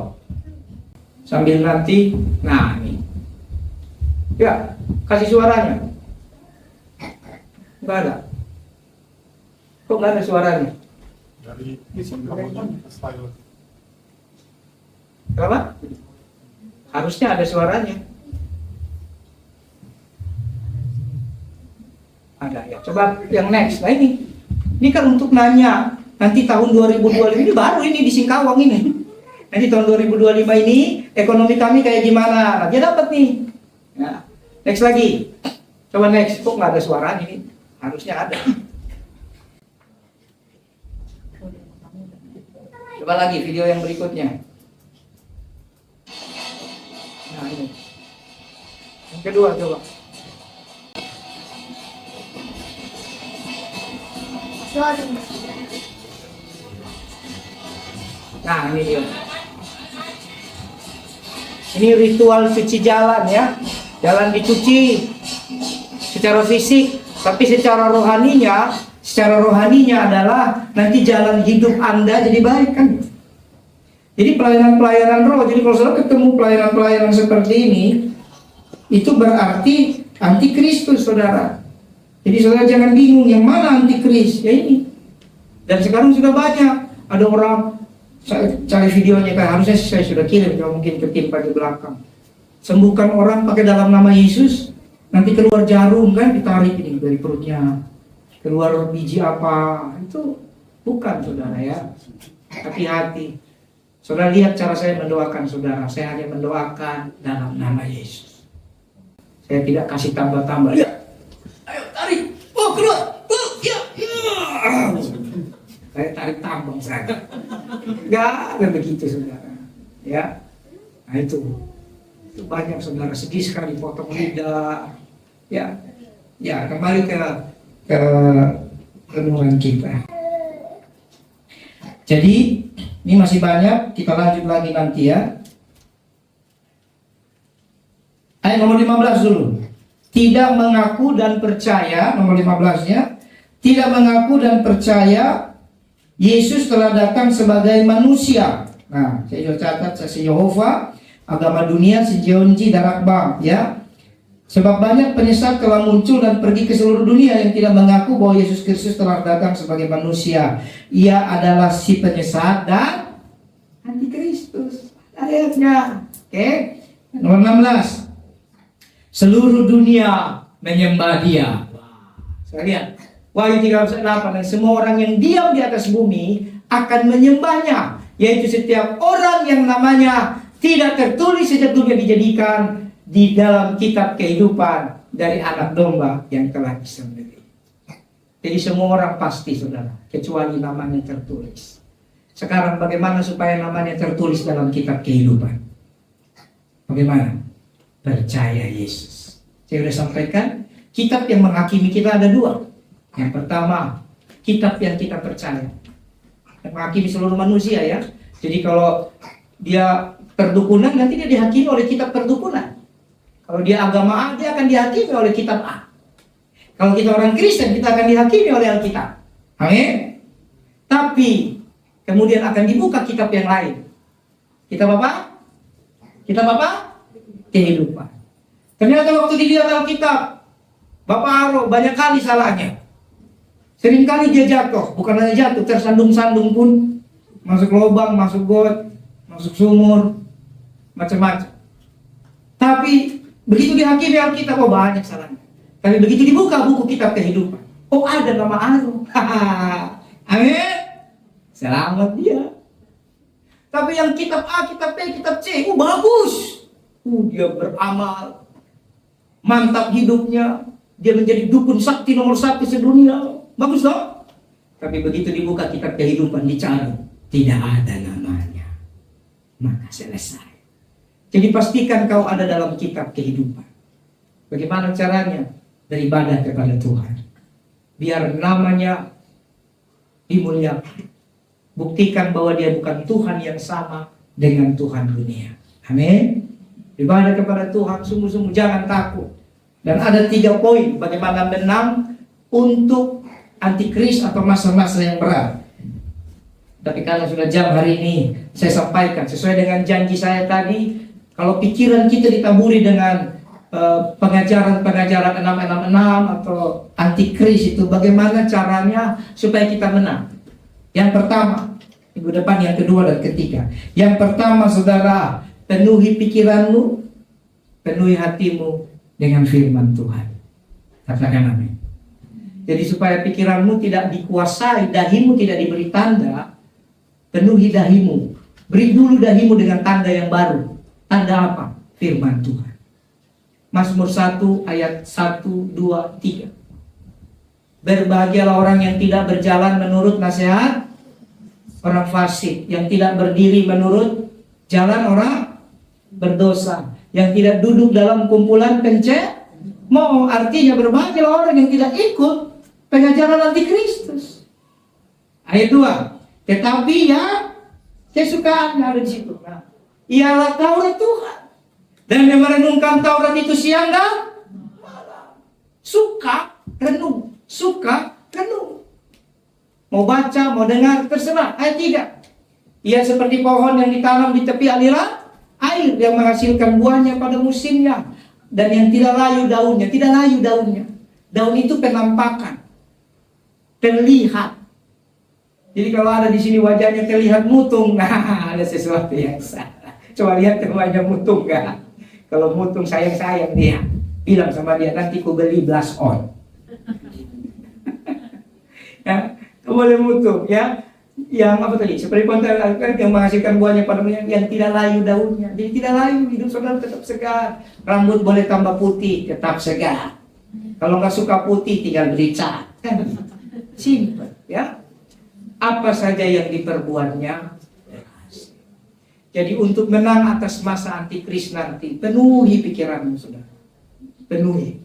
sambil nanti, nah ini, ya kasih suaranya, nggak ada, kok nggak ada suaranya? Dari style. Kenapa? Harusnya ada suaranya. Ada ya. Coba yang next. Nah ini kan untuk nanya. Nanti tahun 2025 ini baru ini di Singkawang ini. Nanti tahun 2025 ini ekonomi kami kayak gimana? Nah, dia dapat nih. Ya. Next lagi. Coba next. Kok nggak ada suaranya ini? Harusnya ada. Coba lagi video yang berikutnya. Nah ini. Yang kedua coba. Nah ini dia. Ini ritual cuci jalan ya. Jalan dicuci secara fisik, tapi secara rohaninya adalah nanti jalan hidup Anda jadi baik kan. Jadi pelayanan-pelayanan roh. Jadi kalau saudara ketemu pelayanan-pelayanan seperti ini, itu berarti antikristus saudara. Jadi saudara jangan bingung yang mana antikris, ya ini. Dan sekarang sudah banyak ada orang, saya cari videonya kan, harusnya saya sudah kirim, kalau mungkin ketimpa di belakang. Sembuhkan orang pakai dalam nama Yesus, nanti keluar jarum kan, ditarik ini dari perutnya, keluar biji apa, itu bukan saudara ya. Hati-hati. Saudara lihat cara saya mendoakan saudara, saya hanya mendoakan dalam nama Yesus. Saya tidak kasih tambah-tambah. Ya, ayo tarik, oh keluar, oh ya, kayak tarik tambang saya. Gak ada begitu saudara. Ya, nah itu banyak saudara sedih sekali potong lidah. Ya, ya kembali ke renungan kita. Jadi ini masih banyak, kita lanjut lagi nanti ya. Ayat nomor 15 dulu. Tidak mengaku dan percaya, nomor 15-nya. Tidak mengaku dan percaya Yesus telah datang sebagai manusia. Nah, saya sudah catat saksi Yehova, agama dunia, Sinjeonji, Darakbang ya. Sebab banyak penyesat telah muncul dan pergi ke seluruh dunia yang tidak mengaku bahwa Yesus Kristus telah datang sebagai manusia. Ia adalah si penyesat dan antikristus. Ayatnya. Oke. Nomor 16. Seluruh dunia menyembah Dia. Sekalian. Wahyu 3:8, dan semua orang yang diam di atas bumi akan menyembahnya, yaitu setiap orang yang namanya tidak tertulis sejak dunia dijadikan di dalam kitab kehidupan dari anak domba yang telah disembelih. Jadi semua orang pasti saudara, kecuali namanya tertulis. Sekarang bagaimana supaya namanya tertulis dalam kitab kehidupan? Bagaimana? Percaya Yesus. Saya sudah sampaikan, kitab yang menghakimi kita ada dua. Yang pertama, kitab yang kita percaya, yang menghakimi seluruh manusia ya. Jadi kalau dia perdukunan, nanti dia dihakimi oleh kitab perdukunan. Kalau dia agama A, dia akan dihakimi oleh kitab A. Kalau kita orang Kristen, kita akan dihakimi oleh Alkitab. Amin. Tapi kemudian akan dibuka kitab yang lain. Kitab apa? Kitab apa? Kehidupan. Ternyata waktu dilihat Alkitab, Bapak Aro banyak kali salahnya. Sering kali dia jatuh, bukan hanya jatuh, tersandung-sandung pun, masuk lubang, masuk got, masuk sumur, macam-macam. Tapi begitu dihakimi Alkitab, oh banyak salahnya. Tapi begitu dibuka buku kitab kehidupan, oh ada nama Aro. Amin. Selamat dia. Tapi yang kitab A, kitab B, kitab C, oh bagus. Dia beramal, mantap hidupnya, dia menjadi dukun sakti nomor 1 sedunia. Bagus dong. Tapi begitu dibuka kitab kehidupan, dicari, tidak ada namanya. Maka selesai. Jadi pastikan kau ada dalam kitab kehidupan. Bagaimana caranya? Beribadah kepada Tuhan. Biar namanya dimuliakan. Buktikan bahwa dia bukan Tuhan yang sama dengan Tuhan dunia. Amin. Ibadah kepada Tuhan, sungguh-sungguh jangan takut. Dan ada 3 poin bagaimana menang untuk antikris atau masa-masa yang berat. Tapi karena sudah jam hari ini, saya sampaikan sesuai dengan janji saya tadi, Kalau pikiran kita ditaburi dengan pengajaran-pengajaran 666 atau antikris, itu bagaimana caranya supaya kita menang? Yang pertama, minggu depan yang kedua dan ketiga. Yang pertama, saudara, penuhi pikiranmu, penuhi hatimu dengan firman Tuhan. Katakan amin. Jadi supaya pikiranmu tidak dikuasai, dahimu tidak diberi tanda, penuhi dahimu. Beri dulu dahimu dengan tanda yang baru. Tanda apa? Firman Tuhan. Mazmur 1 ayat 1, 2, 3. Berbahagialah orang yang tidak berjalan menurut nasihat orang fasik, yang tidak berdiri menurut jalan orang berdosa, yang tidak duduk dalam kumpulan pencemooh. Artinya berbahagialah orang yang tidak ikut pengajaran antikristus. Ayat 2. Tetapi ya kesukaannya ada di situ. Nah, ialah Taurat Tuhan. Dan yang merenungkan Taurat itu siang dan malam. Suka renung, suka renung. Mau baca, mau dengar, terserah. Ayat 3. Ia seperti pohon yang ditanam di tepi aliran air, yang menghasilkan buahnya pada musimnya, dan yang tidak layu daunnya. Tidak layu daunnya. Daun itu penampakan, terlihat. Jadi kalau ada di sini wajahnya terlihat mutung, nah ada sesuatu yang salah. Coba lihat wajah mutung gak? Kalau mutung sayang-sayang dia, bilang sama dia, nanti ku beli blush on. Ya, boleh mutung ya. Yang apa tadi? Seperti pohon yang menghasilkan buahnya pada yang tidak layu daunnya. Jadi tidak layu, hidup saudara tetap segar. Rambut boleh tambah putih, tetap segar. Kalau nggak suka putih, tinggal beri cat. Simple, ya. Apa saja yang diperbuatnya berhasil. Jadi untuk menang atas masa antikris nanti, penuhi pikiranmu, saudara. Penuhi.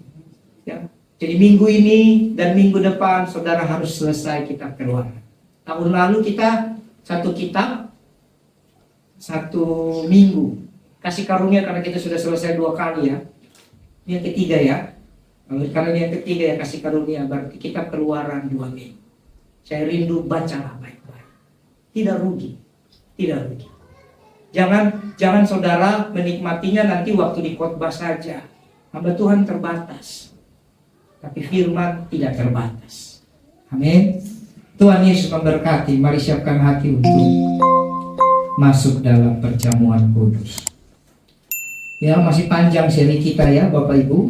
Ya. Jadi minggu ini dan minggu depan, saudara harus selesai kitab Keluaran. Tahun lalu kita satu kitab, satu minggu. Kasih karunia karena kita sudah selesai 2 kali ya. Ini yang ketiga ya. Karena ini yang ketiga ya kasih karunia, berarti kitab Keluaran 2 minggu. Saya rindu bacalah baik-baik. Tidak rugi. Tidak rugi. Jangan saudara menikmatinya nanti waktu di khotbah saja. Hamba Tuhan terbatas. Tapi firman tidak terbatas. Amin. Tuhan Yesus memberkati. Mari siapkan hati untuk masuk dalam perjamuan kudus. Ya, masih panjang seri kita ya Bapak Ibu.